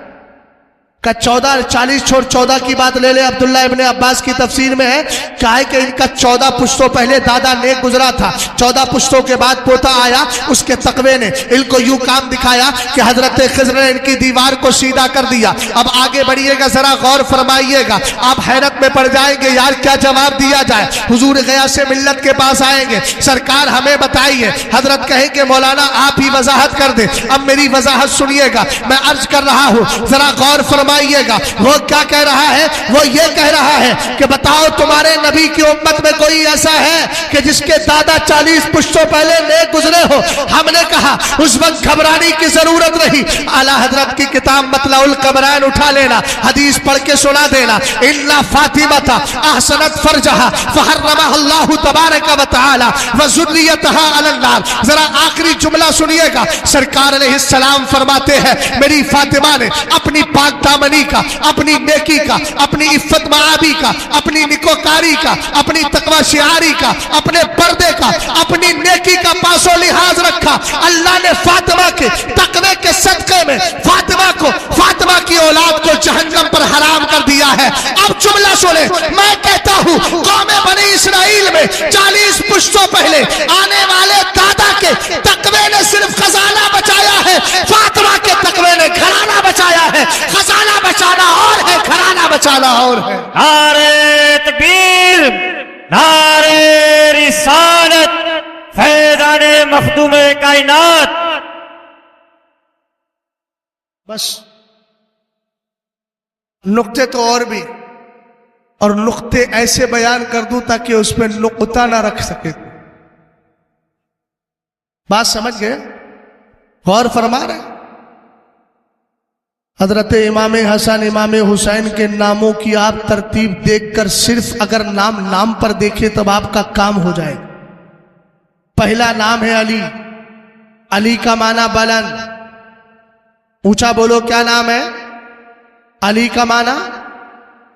کہ 14 40 چھوڑ 14 کی بات لے لے، عبداللہ ابن عباس کی تفسیر میں ہے کہا ہے کہ ان کا 14 پشتوں پہلے دادا نیک گزرا تھا، 14 پشتوں کے بعد پوتا آیا، اس کے تقوی نے ان کو یوں کام دکھایا کہ حضرت خضر نے ان کی دیوار کو سیدھا کر دیا۔ اب آگے بڑھیے گا، ذرا غور فرمائیے گا، آپ حیرت میں پڑ جائیں گے یار کیا جواب دیا جائے۔ حضور غیاث سے ملت کے پاس آئیں گے، سرکار ہمیں بتائیے، حضرت کہیں کہ مولانا آپ ہی وضاحت کر دیں۔ اب میری وضاحت سنیے گا، میں عرض کر رہا ہوں، ذرا غور فرمائیے گا۔ وہ کیا کہہ رہا ہے؟ وہ یہ کہہ رہا ہے کہ بتاؤ تمہارے نبی کی امت میں کوئی ایسا ہے کہ جس کے دادا 40 پشتوں پہلے نیک گزرے ہو؟ ہم نے کہا اس وقت گھبرانے کی ضرورت نہیں، اعلیٰ حضرت کی کتاب مطلع القبرین اٹھا لینا، حدیث پڑھ کے سنا دینا، الا فاطمہ احسنت فرجہا فحرمہ اللہ تبارک و تعالی وذریتہا علی النار۔ ذرا آخری جملہ سنیے گا، سرکار علیہ السلام فرماتے ہیں میری فاطمہ نے اپنی پاک دامنی کا، اپنی نیکی کا، اپنی عفت معابی کا، اپنی نکوکاری کا، اپنی تقوی شعاری کا، اپنے پردے کا، اپنی نیکی کا پاس و لحاظ رکھا۔ اللہ نے فاطمہ کے تقوی کے صدقے میں فاطمہ کو، فاطمہ کی اولاد کو جہنم پر حرام کر دیا ہے۔ اب جملہ سنیں، میں کہتا ہوں قوم بنی اسرائیل میں 40 پشتوں پہلے آنے والے دادا کے تقوی نے صرف خزانہ بچایا ہے، فاطمہ کے تقوی نے گھرانہ بچایا ہے۔ خزانہ بچانا اور ہے، گھرانہ بچانا اور ہے۔ نعرہ تکبیر، نعرہ رسالت، فیضان مخدوم کائنات۔ بس نقطے تو اور بھی، اور نقطے ایسے بیان کر دوں تاکہ اس پہ نقطہ نہ رکھ سکے۔ بات سمجھ گئے؟ غور فرما رہے؟ حضرت امام حسن امام حسین کے ناموں کی آپ ترتیب دیکھ کر صرف اگر نام پر دیکھیں تب آپ کا کام ہو جائے۔ پہلا نام ہے علی، علی کا معنی بلند، اونچا بولو کیا نام ہے؟ علی کا معنی۔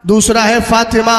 دوسرا ہے فاطمہ،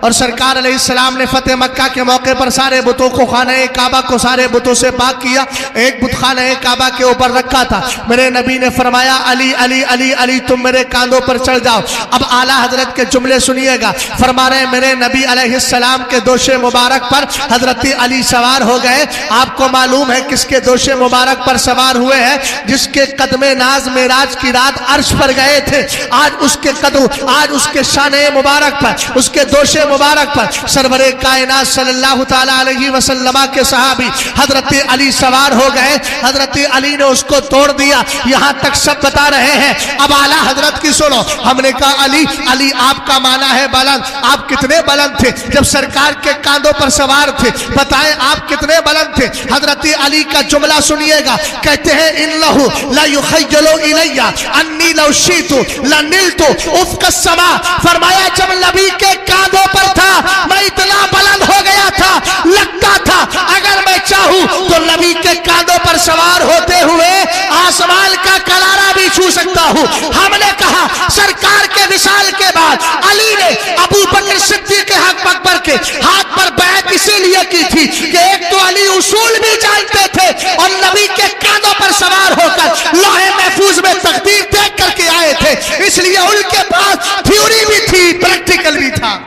اور سرکار علیہ السلام نے فتح مکہ کے موقع پر سارے بتوں کو خانہ کعبہ کو سارے بتوں سے پاک کیا، ایک بت خانہ کعبہ کے اوپر رکھا تھا۔ میرے نبی نے فرمایا علی علی علی علی تم میرے کاندھوں پر چڑھ جاؤ۔ اب اعلیٰ حضرت کے جملے سنیے گا، فرما رہے ہیں میرے نبی علیہ السلام کے دوش مبارک پر حضرت علی سوار ہو گئے۔ آپ کو معلوم ہے کس کے دوش مبارک پر سوار ہوئے ہیں؟ جس کے قدم ناز معراج کی رات عرش پر گئے تھے، آج اس کے قدم، آج اس کے شان مبارک پر، اس کے دوش مبارک پر سرور کائنات صلی اللہ تعالی علیہ وسلم کے صحابی حضرت علی سوار ہو گئے۔ حضرت علی نے اس کو توڑ دیا۔ یہاں تک سب بتا رہے ہیں، اب اعلیٰ حضرت کی سنو۔ ہم نے کہا علی علی آپ کا معنی ہے بلند، آپ کتنے بلند تھے جب سرکار کے کاندھوں پر سوار تھے؟ بتائیں آپ کتنے بلند تھے؟ حضرت علی کا جملہ سنیے گا، کہتے ہیں انہو لا یخیل الی انی لو شئت لنلت افق السماء۔ فرمایا جب نبی کے کاندھوں پر تھا میں اتنا بلند ہو گیا تھا، لگتا تھا اگر میں چاہوں تو نبی کے کاندھوں پر سوار ہوتے ہوئے آسمان کا کنارہ بھی چھو سکتا ہوں۔ ہم نے کہا سرکار کے وصال کے بعد علی نے ابو بکر صدیق کے حق اکبر کے ہاتھ پر بیعت اسی لیے کی تھی کہ ایک تو علی اصول بھی جانتے تھے اور نبی کے کاندھوں پر سوار ہو کر لوح محفوظ میں تقدیر دیکھ کر کے آئے تھے، اس لیے ان کے پاس تھیوری بھی تھی، پریکٹیکل بھی تھا۔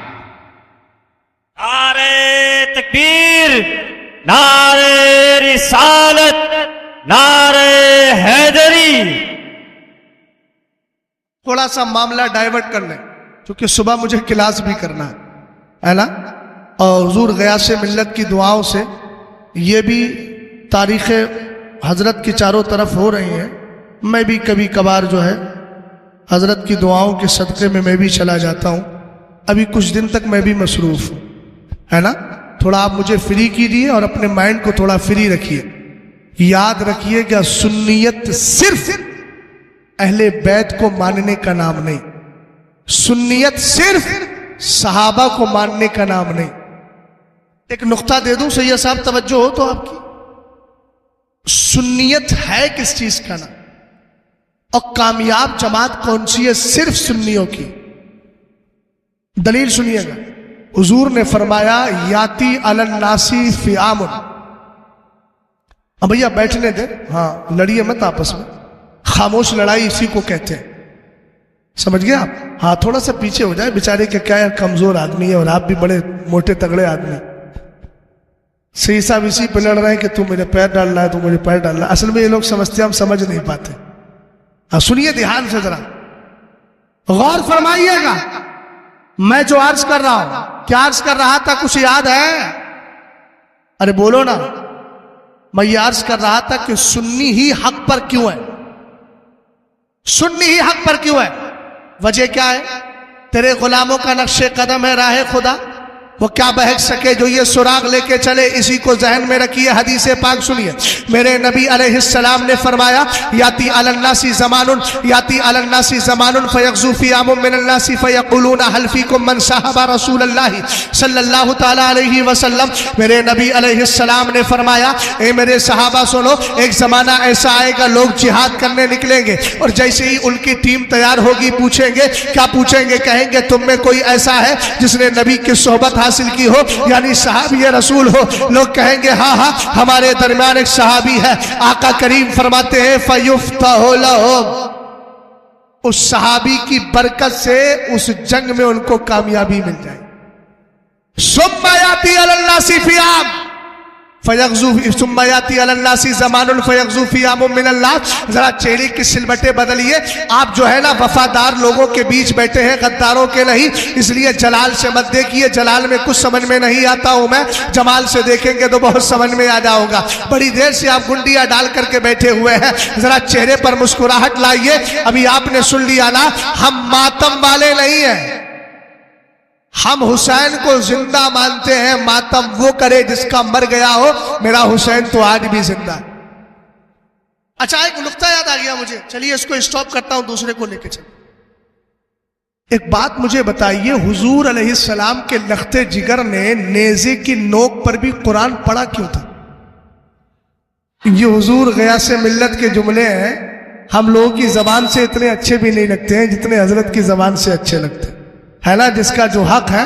نعرہ تکبیر، نعرہ رسالت، نعرہ حیدری۔ تھوڑا سا معاملہ ڈائیورٹ کر لیں کیونکہ صبح مجھے کلاس بھی کرنا ہے نا، اور حضور غیاث ملت کی دعاؤں سے یہ بھی تاریخ حضرت کی چاروں طرف ہو رہی ہیں۔ میں بھی کبھی کبھار جو ہے حضرت کی دعاؤں کے صدقے میں بھی چلا جاتا ہوں۔ ابھی کچھ دن تک میں بھی مصروف ہوں، ہے نا۔ تھوڑا آپ مجھے فری کیجیے اور اپنے مائنڈ کو تھوڑا فری رکھیے۔ یاد رکھیے کہ سنیت صرف اہل بیت کو ماننے کا نام نہیں، سنیت صرف صحابہ کو ماننے کا نام نہیں۔ ایک نقطہ دے دوں سید صاحب، توجہ ہو تو آپ کی، سنیت ہے کس چیز کا نام اور کامیاب جماعت کون سی ہے؟ صرف سنیوں کی۔ دلیل سنیے گا، حضور نے فرمایا یاتی علی الناس فیام۔ اب بھیا بیٹھنے دے، ہاں لڑیے مت آپس میں، خاموش لڑائی اسی کو کہتے ہیں، سمجھ گئے آپ؟ ہاں تھوڑا سا پیچھے ہو جائے، بیچارے کے کیا کمزور آدمی ہے اور آپ بھی بڑے موٹے تگڑے آدمی، صحیح صاحب اسی پہ لڑ رہے ہیں کہ تو مجھے پیر ڈال رہا ہے، تو مجھے پیر ڈال رہا ہے۔ اصل میں یہ لوگ سمجھتے ہیں ہم سمجھ نہیں پاتے۔ ہاں سنیے دھیان سے ذرا غور فرمائیے گا، میں جو عرض کر رہا ہوں، کیا عرض کر رہا تھا کچھ یاد ہے؟ ارے بولو نا۔ میں یہ عرض کر رہا تھا کہ سنی ہی حق پر کیوں ہے، سنی ہی حق پر کیوں ہے؟ وجہ کیا ہے؟ تیرے غلاموں کا نقش قدم ہے راہ خدا، وہ کیا بہک سکے جو یہ سراغ لے کے چلے، اسی کو ذہن میں رکھیے۔ حدیث پاک سنیے، میرے نبی علیہ السلام نے فرمایا یاتی علی الناس زمان، یاتی علی الناس زمان فیغزو فیام من الناس فیقولون هل فیکم من صاحب رسول اللہ صلی اللہ تعالی علیہ وسلم۔ میرے نبی علیہ السلام نے فرمایا اے میرے صحابہ سنو، ایک زمانہ ایسا آئے گا لوگ جہاد کرنے نکلیں گے اور جیسے ہی ان کی ٹیم تیار ہوگی پوچھیں گے، کیا پوچھیں گے؟ کہیں گے تم میں کوئی ایسا ہے جس نے نبی کی صحبت حاصل کی ہو، یعنی صحابی رسول ہو؟ لوگ کہیں گے ہاں ہاں ہمارے درمیان ایک صحابی ہے۔ آقا کریم فرماتے ہیں فَيُفْتَحُ لَهُمْ، اس صحابی کی برکت سے اس جنگ میں ان کو کامیابی مل جائے۔ ثُمَّ يَأْتِي عَلَى النَّاسِ فِيَامٌ فَيَغْزُو ثُمَّ يَأْتِي عَلَى النَّاسِ زَمَانٌ فَيَغْزُو فِيَامٌ مِّنَ اللَّهِ۔ ذرا چہرے کی سلبٹیں بدلیے، آپ جو ہے نا وفادار لوگوں کے بیچ بیٹھے ہیں، غداروں کے نہیں، اس لیے جلال سے مت دیکھیے، جلال میں کچھ سمجھ میں نہیں آتا ہوں میں، جمال سے دیکھیں گے تو بہت سمجھ میں آ جاؤ گا۔ بڑی دیر سے آپ گنڈیاں ڈال کر کے بیٹھے ہوئے ہیں، ذرا چہرے پر مسکراہٹ لائیے۔ ابھی آپ نے سن لیا نا، ہم ماتم والے نہیں ہیں، ہم حسین کو زندہ مانتے ہیں۔ ماتم وہ کرے جس کا مر گیا ہو، میرا حسین تو آج بھی زندہ ہے۔ اچھا ایک نقطہ یاد آ گیا مجھے، چلیے اس کو اسٹاپ کرتا ہوں، دوسرے کو لے کے چلیں۔ ایک بات مجھے بتائیے، حضور علیہ السلام کے لخت جگر نے نیزے کی نوک پر بھی قرآن پڑھا کیوں تھا؟ یہ حضور غیاث ملت کے جملے ہیں، ہم لوگوں کی زبان سے اتنے اچھے بھی نہیں لگتے ہیں جتنے حضرت کی زبان سے اچھے لگتے ہیں، ہے نا؟ جس کا جو حق ہے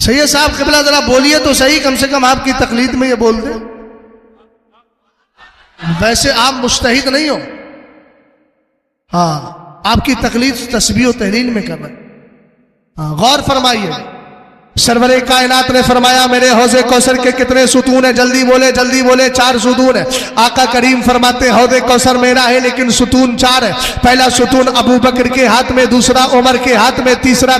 سید صاحب قبلہ ذرا بولیے تو صحیح، کم سے کم آپ کی تقلید میں یہ بول دیں. ویسے آپ مجتہد نہیں ہو، ہاں آپ کی تقلید تسبیح و تحلیل میں کر رہے ہیں. ہاں غور فرمائیے. سرور کائنات نے فرمایا میرے حوض کوثر کے کتنے ستون ہیں؟ جلدی بولے جلدی بولے. 4 ستون ہیں. آقا کریم فرماتے حوض کوثر میرا ہے لیکن ستون 4 ہے. پہلا ستون ابو بکر کے ہاتھ میں، دوسرا عمر کے ہاتھ میں، تیسرا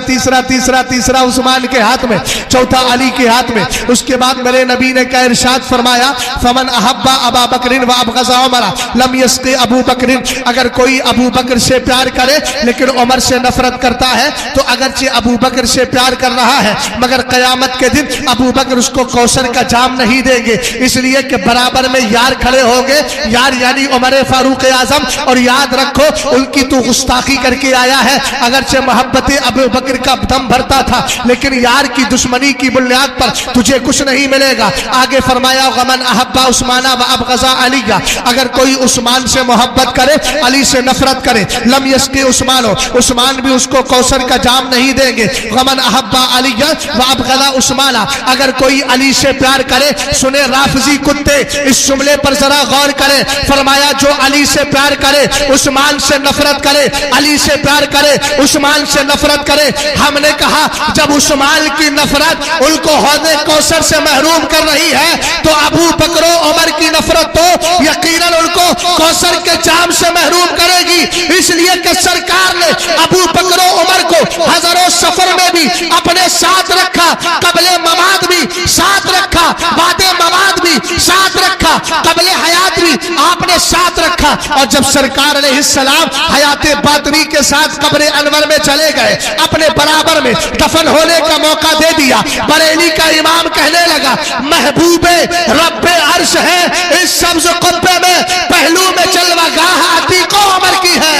عثمان کے ہاتھ میں، چوتھا علی کے ہاتھ میں. اس کے بعد میرے نبی نے کیا ارشاد فرمایا؟ فمن احب ابا بکر و ابغض عمر لم یسق ابو بکر. اگر کوئی ابو بکر سے پیار کرے لیکن عمر سے نفرت کرتا ہے تو اگرچہ ابو بکر سے پیار کر رہا ہے مگر قیامت کے دن ابو بکر اس کو کوثر کا جام نہیں دیں گے، اس لیے کہ برابر میں یار کھڑے ہوں گے. یار یعنی عمر فاروق اعظم. اور یاد رکھو ان کی تو گستاخی کر کے آیا ہے. اگرچہ محبت ابو بکر کا دم بھرتا تھا لیکن یار کی دشمنی کی بنیاد پر تجھے کچھ نہیں ملے گا. آگے فرمایا ومن احب عثمان و ابغض علی. اگر کوئی عثمان سے محبت کرے علی سے نفرت کرے لم یسقی عثمان، عثمان بھی اس کو کوثر کا جام نہیں دیں گے. ومن احب علی و ابغض عثمان. اگر کوئی علی سے پیار کرے، سنے رافضی کتے اس جملے پر ذرا غور کرے. فرمایا جو علی سے پیار کرے عثمان سے نفرت کرے، علی سے پیار کرے عثمان سے نفرت کرے. ہم نے کہا جب عثمان کی نفرت ان کو حوض کوثر سے محروم کر رہی ہے تو ابو بکر و عمر کی نفرت تو یقیناً ان کو کوثر کے جام سے محروم کرے گی. اس لیے کہ سرکار نے ابو بکر و عمر کو حضر و سفر میں بھی اپنے ساتھ رکھا، قبل ممات بھی ساتھ رکھا، بعد ممات بھی ساتھ رکھا، قبل حیات بھی آپ نے ساتھ رکھا. اور جب سرکار علیہ السلام حیات باطنی کے ساتھ قبر انور میں چلے گئے، اپنے برابر میں دفن ہونے کا موقع دے دیا. بریلی کا امام کہنے لگا محبوب رب عرش ہے اس سبز قبے میں، پہلو میں چلوا گاہ عتیق و عمر کی ہے.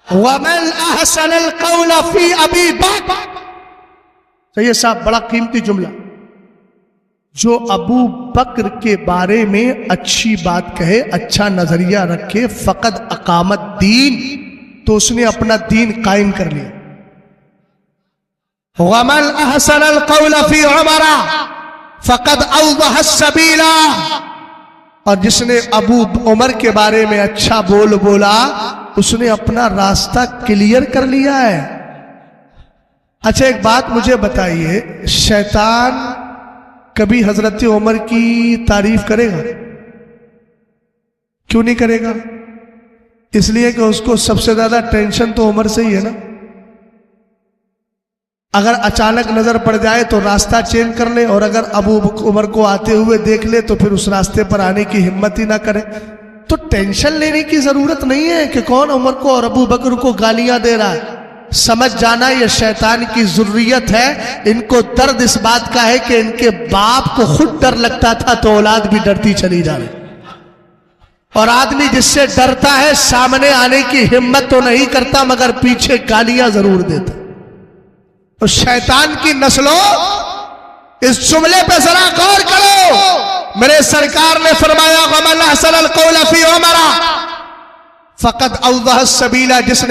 وَمَنْ أَحْسَنَ الْقَوْلَ فِي أَبِي بَكْرٍ. سید صاحب بڑا قیمتی جملہ. جو ابو بکر کے بارے میں اچھی بات کہے، اچھا نظریہ رکھے، فقد اقامت دین، تو اس نے اپنا دین قائم کر لیا. وَمَنْ أَحْسَنَ الْقَوْلَ فِي عُمَرَ فَقَدْ أَوْضَحَ السَّبِيلَ. اور جس نے ابو عمر کے بارے میں اچھا بولا اس نے اپنا راستہ کلیئر کر لیا ہے. اچھا ایک بات مجھے بتائیے، شیطان کبھی حضرت عمر کی تعریف کرے گا؟ کیوں نہیں کرے گا؟ اس لیے کہ اس کو سب سے زیادہ ٹینشن تو عمر سے ہی ہے نا. اگر اچانک نظر پڑ جائے تو راستہ چینج کر لے، اور اگر ابو عمر کو آتے ہوئے دیکھ لے تو پھر اس راستے پر آنے کی ہمت ہی نہ کرے. تو ٹینشن لینے کی ضرورت نہیں ہے کہ کون عمر کو اور ابو بکر کو گالیاں دے رہا ہے. سمجھ جانا یہ شیطان کی ضروریت ہے. ان کو درد اس بات کا ہے کہ ان کے باپ کو خود ڈر لگتا تھا تو اولاد بھی ڈرتی چلی جا رہی. اور آدمی جس سے ڈرتا ہے سامنے آنے کی ہمت تو نہیں کرتا مگر پیچھے گالیاں ضرور دیتا. تو شیطان کی نسلوں اس جملے پہ ذرا غور کرو. میرے سرکار نے فرمایا وَمَنْ أَحْسَنَ الْقَوْلَ فِي عُمَرَ فقط اوضح السبیلا. جس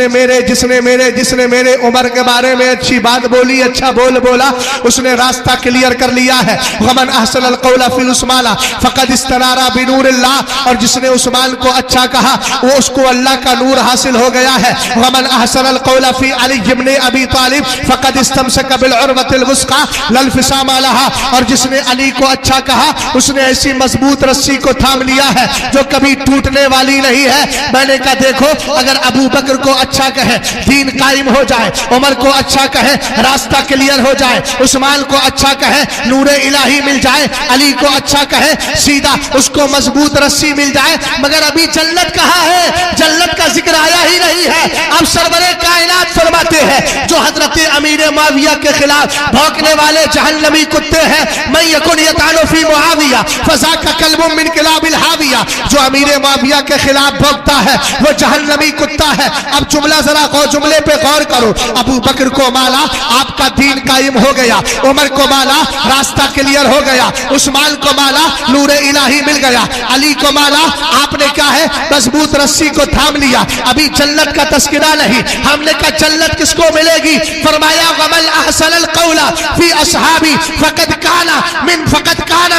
نے میرے عمر کے بارے میں اچھی بات بولی، اچھا بولا، اس نے راستہ کلیئر کر لیا ہے. ومن احسن القول فی عثمان فقد استنار بنور اللہ. اور جس نے عثمان کو اچھا کہا وہ اس کو اللہ کا نور حاصل ہو گیا ہے. ومن احسن القول فی علی بن ابی طالب فقد استمسک بالعروۃ الوثقی لا انفصام لها. اور جس نے علی کو اچھا کہا اس نے ایسی مضبوط رسی کو تھام لیا ہے جو کبھی ٹوٹنے والی نہیں ہے. میں نے کہا دیکھو اگر ابو بکر کو اچھا کہے دین قائم ہو جائے، عمر کو اچھا کہے راستہ کلیئر ہو جائے، عثمان کو اچھا کہے نور الہی مل جائے، علی کو اچھا کہے سیدھا اس کو مضبوط رسی مل جائے. مگر ابھی جنت کہاں ہے؟ جنت کا ذکر آیا ہی نہیں ہے. اب سرور کائنات فرماتے ہیں جو حضرت امیر معاویہ کے خلاف بھونکنے والے جہنمی کتے ہیں، من یکن یطعن فی معاویہ معاویہ فذاک کلب من کلاب الحاویہ، جو امیر معاویہ کے خلاف بھونکتا ہے وہ جہنمی کتا ہے۔ اب جملہ ذرا جملے پہ غور کرو، ابو بکر کو مالا آپ کا دین قائم ہو گیا، عمر کو مالا راستہ کلیئر ہو گیا، عثمان کو مالا نور الہی مل گیا، علی کو مالا آپ نے کیا ہے مضبوط رسی کو تھام لیا۔ ابھی جنت کا تذکرہ نہیں، ہم نے کہا جنت کس کو ملے گی؟ فرمایا ومن احسن القول فی اصحابی فقد کان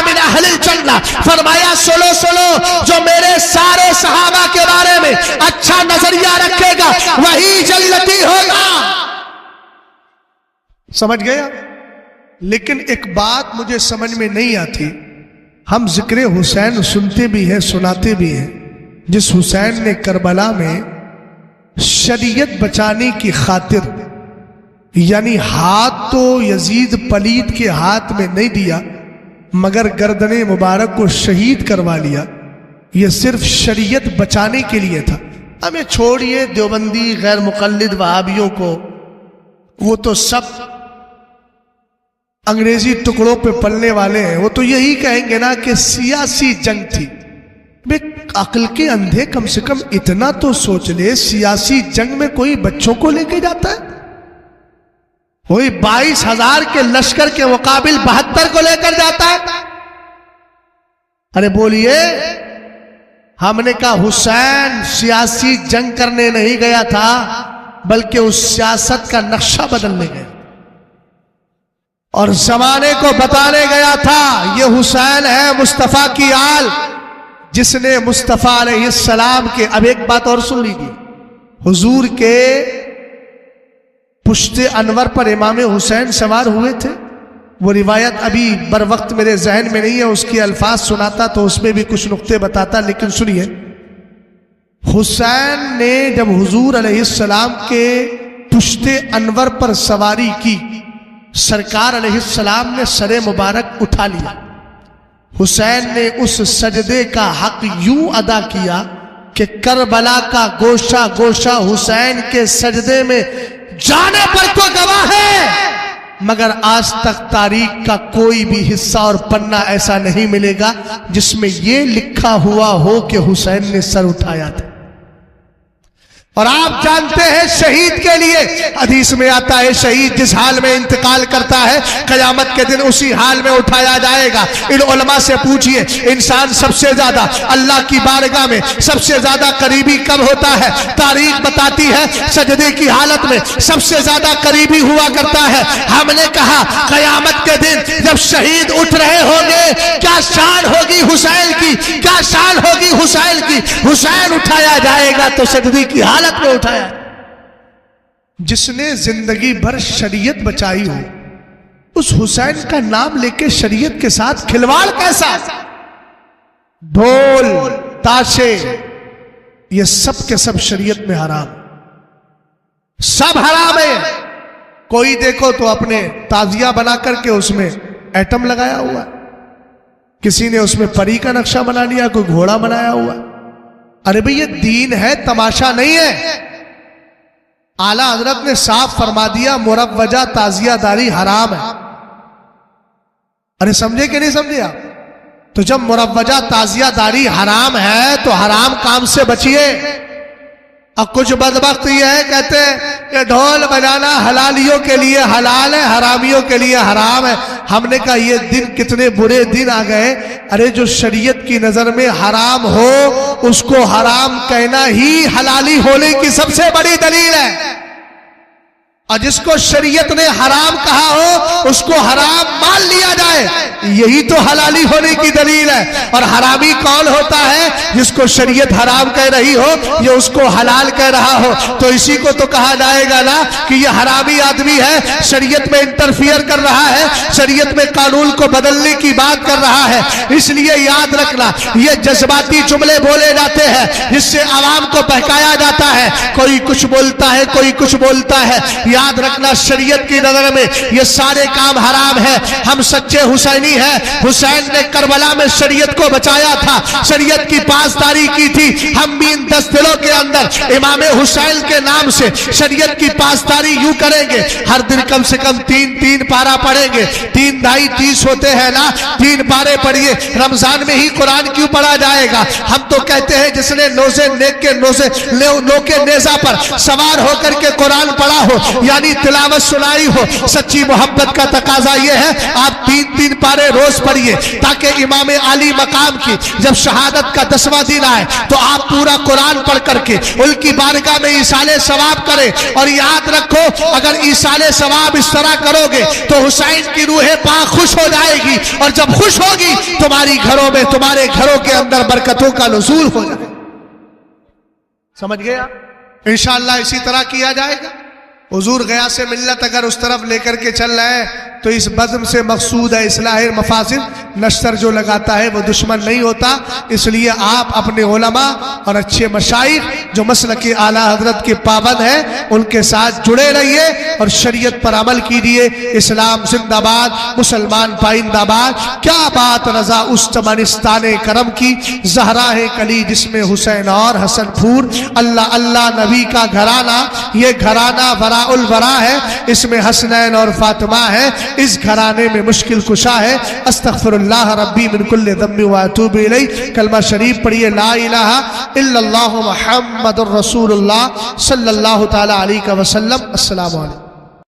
من اہل الجنہ۔ فرمایا سنو جو میرے سارے صحابہ کے بارے میں اچھا نظریہ رکھے گا وہی جنتی ہوگا۔ سمجھ گیا؟ لیکن ایک بات مجھے سمجھ میں نہیں آتی، ہم ذکر حسین سنتے بھی ہیں سناتے بھی ہیں، جس حسین نے کربلا میں شریعت بچانے کی خاطر یعنی ہاتھ تو یزید پلید کے ہاتھ میں نہیں دیا مگر گردن مبارک کو شہید کروا لیا، یہ صرف شریعت بچانے کے لیے تھا۔ ہمیں چھوڑیے دیوبندی غیر مقلد وہابیوں کو، وہ تو سب انگریزی ٹکڑوں پہ پلنے والے ہیں، وہ تو یہی کہیں گے نا کہ سیاسی جنگ تھی۔ بے عقل کے اندھے کم سے کم اتنا تو سوچ لے، سیاسی جنگ میں کوئی بچوں کو لے کے جاتا ہے؟ کوئی 22,000 کے لشکر کے مقابل 72 کو لے کر جاتا ہے؟ ارے بولیے، ہم نے کہا حسین سیاسی جنگ کرنے نہیں گیا تھا بلکہ اس سیاست کا نقشہ بدلنے گیا اور زمانے کو بتانے گیا تھا۔ یہ حسین ہے مصطفیٰ کی آل، جس نے مصطفیٰ علیہ السلام کے، اب ایک بات اور سن لیجیے، حضور کے پشت انور پر امام حسین سوار ہوئے تھے۔ وہ روایت ابھی بر وقت میرے ذہن میں نہیں ہے، اس کے الفاظ سناتا تو اس میں بھی کچھ نقطے بتاتا، لیکن سنیے، حسین نے جب حضور علیہ السلام کے پشت انور پر سواری کی، سرکار علیہ السلام نے سر مبارک اٹھا لیا۔ حسین نے اس سجدے کا حق یوں ادا کیا کہ کربلا کا گوشہ گوشہ حسین کے سجدے میں جانے پر تو گواہ ہے، مگر آج تک تاریخ کا کوئی بھی حصہ اور پنہ ایسا نہیں ملے گا جس میں یہ لکھا ہوا ہو کہ حسین نے سر اٹھایا تھا۔ اور آپ جانتے ہیں شہید کے لیے حدیث میں آتا ہے شہید جس حال میں انتقال کرتا ہے قیامت کے دن اسی حال میں اٹھایا جائے گا۔ ان علماء سے پوچھئے انسان سب سے زیادہ اللہ کی بارگاہ میں سب سے زیادہ قریبی کب ہوتا ہے؟ تاریخ بتاتی ہے سجدے کی حالت میں سب سے زیادہ قریبی ہوا کرتا ہے۔ ہم نے کہا قیامت کے دن جب شہید اٹھ رہے ہوں گے کیا شان ہوگی حسین کی، کیا شان ہوگی حسین کی؟ حسین اٹھایا جائے گا تو سجدے کی حالت میں اٹھایا۔ جس نے زندگی بھر شریعت بچائی ہو اس حسین کا نام لے کے شریعت کے ساتھ کھلواڑ کیسا؟ ڈھول تاشے یہ سب کے سب شریعت میں حرام، سب حرام ہے۔ کوئی دیکھو تو اپنے تازیہ بنا کر کے اس میں ایٹم لگایا ہوا، کسی نے اس میں پری کا نقشہ بنا لیا، کوئی گھوڑا بنایا ہوا۔ ارے بھئی یہ دین ہے، تماشا نہیں ہے۔ اعلیٰ حضرت نے صاف فرما دیا مروجہ تعزیہ داری حرام ہے۔ ارے سمجھے کہ نہیں سمجھے آپ؟ تو جب مروجہ تعزیہ داری حرام ہے تو حرام کام سے بچیے۔ اب کچھ بدبخت یہ ہے کہتے ہیں کہ ڈھول بجانا حلالیوں کے لیے حلال ہے حرامیوں کے لیے حرام ہے۔ ہم نے کہا یہ دن کتنے برے دن آ گئے۔ ارے جو شریعت کی نظر میں حرام ہو اس کو حرام کہنا ہی حلالی ہونے کی سب سے بڑی دلیل ہے، اور جس کو شریعت نے حرام کہا ہو اس کو حرام مان لیا جائے یہی تو حلالی ہونے کی دلیل ہے۔ اور حرامی کون ہوتا ہے؟ جس کو شریعت حرام کہہ رہی ہو یہ اس کو حلال کہہ رہا ہو، تو اسی کو تو کہا جائے گا نا کہ یہ حرامی آدمی ہے، شریعت میں انٹرفیئر کر رہا ہے، شریعت میں قانون کو بدلنے کی بات کر رہا ہے۔ اس لیے یاد رکھنا یہ جذباتی جملے بولے جاتے ہیں جس سے عوام کو بہکایا جاتا ہے، کوئی کچھ بولتا ہے کوئی کچھ بولتا ہے۔ یاد رکھنا شریعت کی نظر میں یہ سارے کام حرام ہے. ہم سچے حسینی ہیں. حسین نے کربلا میں شریعت کو بچایا تھا, شریعت کی پاسداری کی تھی. ہم بھی ان 10 دلوں کے اندر امام حسین کے نام سے شریعت کی پاسداری یوں کریں گے, ہر دن کم سے کم 3 پارہ پڑھیں گے. 3 ڈھائی 30 ہوتے ہیں نا, 3 پارے پڑھیے. رمضان میں ہی قرآن کیوں پڑھا جائے گا؟ ہم تو کہتے ہیں جس نے نوزے نیک کے نوکے نیزہ پر سوار ہو کر کے قرآن پڑھا ہو, یعنی تلاوت سنائی ہو. سچی محبت کا تقاضا یہ ہے آپ 3 پارے روز پڑھیے, تاکہ امام عالی مقام کی جب شہادت کا 10واں دن آئے تو آپ پورا قرآن پڑھ کر کے ان کی بارگاہ میں ایصال ثواب کریں. اور یاد رکھو اگر ایصال ثواب اس طرح کرو گے تو حسین کی روح پاک خوش ہو جائے گی, اور جب خوش ہوگی تمہاری گھروں میں, تمہارے گھروں کے اندر برکتوں کا نزول ہو جائے. سمجھ گیا؟ انشاءاللہ اسی طرح کیا جائے گا. حضور غیاث سے ملت اگر اس طرف لے کر کے چل رہے ہیں تو اس بزم سے مقصود ہے اصلاح مفاسد. نشتر جو لگاتا ہے وہ دشمن نہیں ہوتا. اس لیے آپ اپنے علماء اور اچھے مشائخ جو مسلک اعلیٰ حضرت کے پابند ہیں ان کے ساتھ جڑے رہیے اور شریعت پر عمل کیجیے. اسلام زندہ باد, مسلمان پائندہ باد. کیا بات رضا اس چمنستان کرم کی, زہرا ہے کلی جس میں حسین اور حسن پھور. اللہ اللہ نبی کا گھرانہ, یہ گھرانہ وراء الورا ہے, اس میں حسنین اور فاطمہ ہے, اس گھرانے میں مشکل کشا ہے. استغفر اللہ ربی من کل ذنب واتوب الیہ. کلمہ شریف پڑھیے لا الہ الا اللہ محمد الرسول اللہ صلی اللہ تعالی علیہ وسلم. السلام علیکم.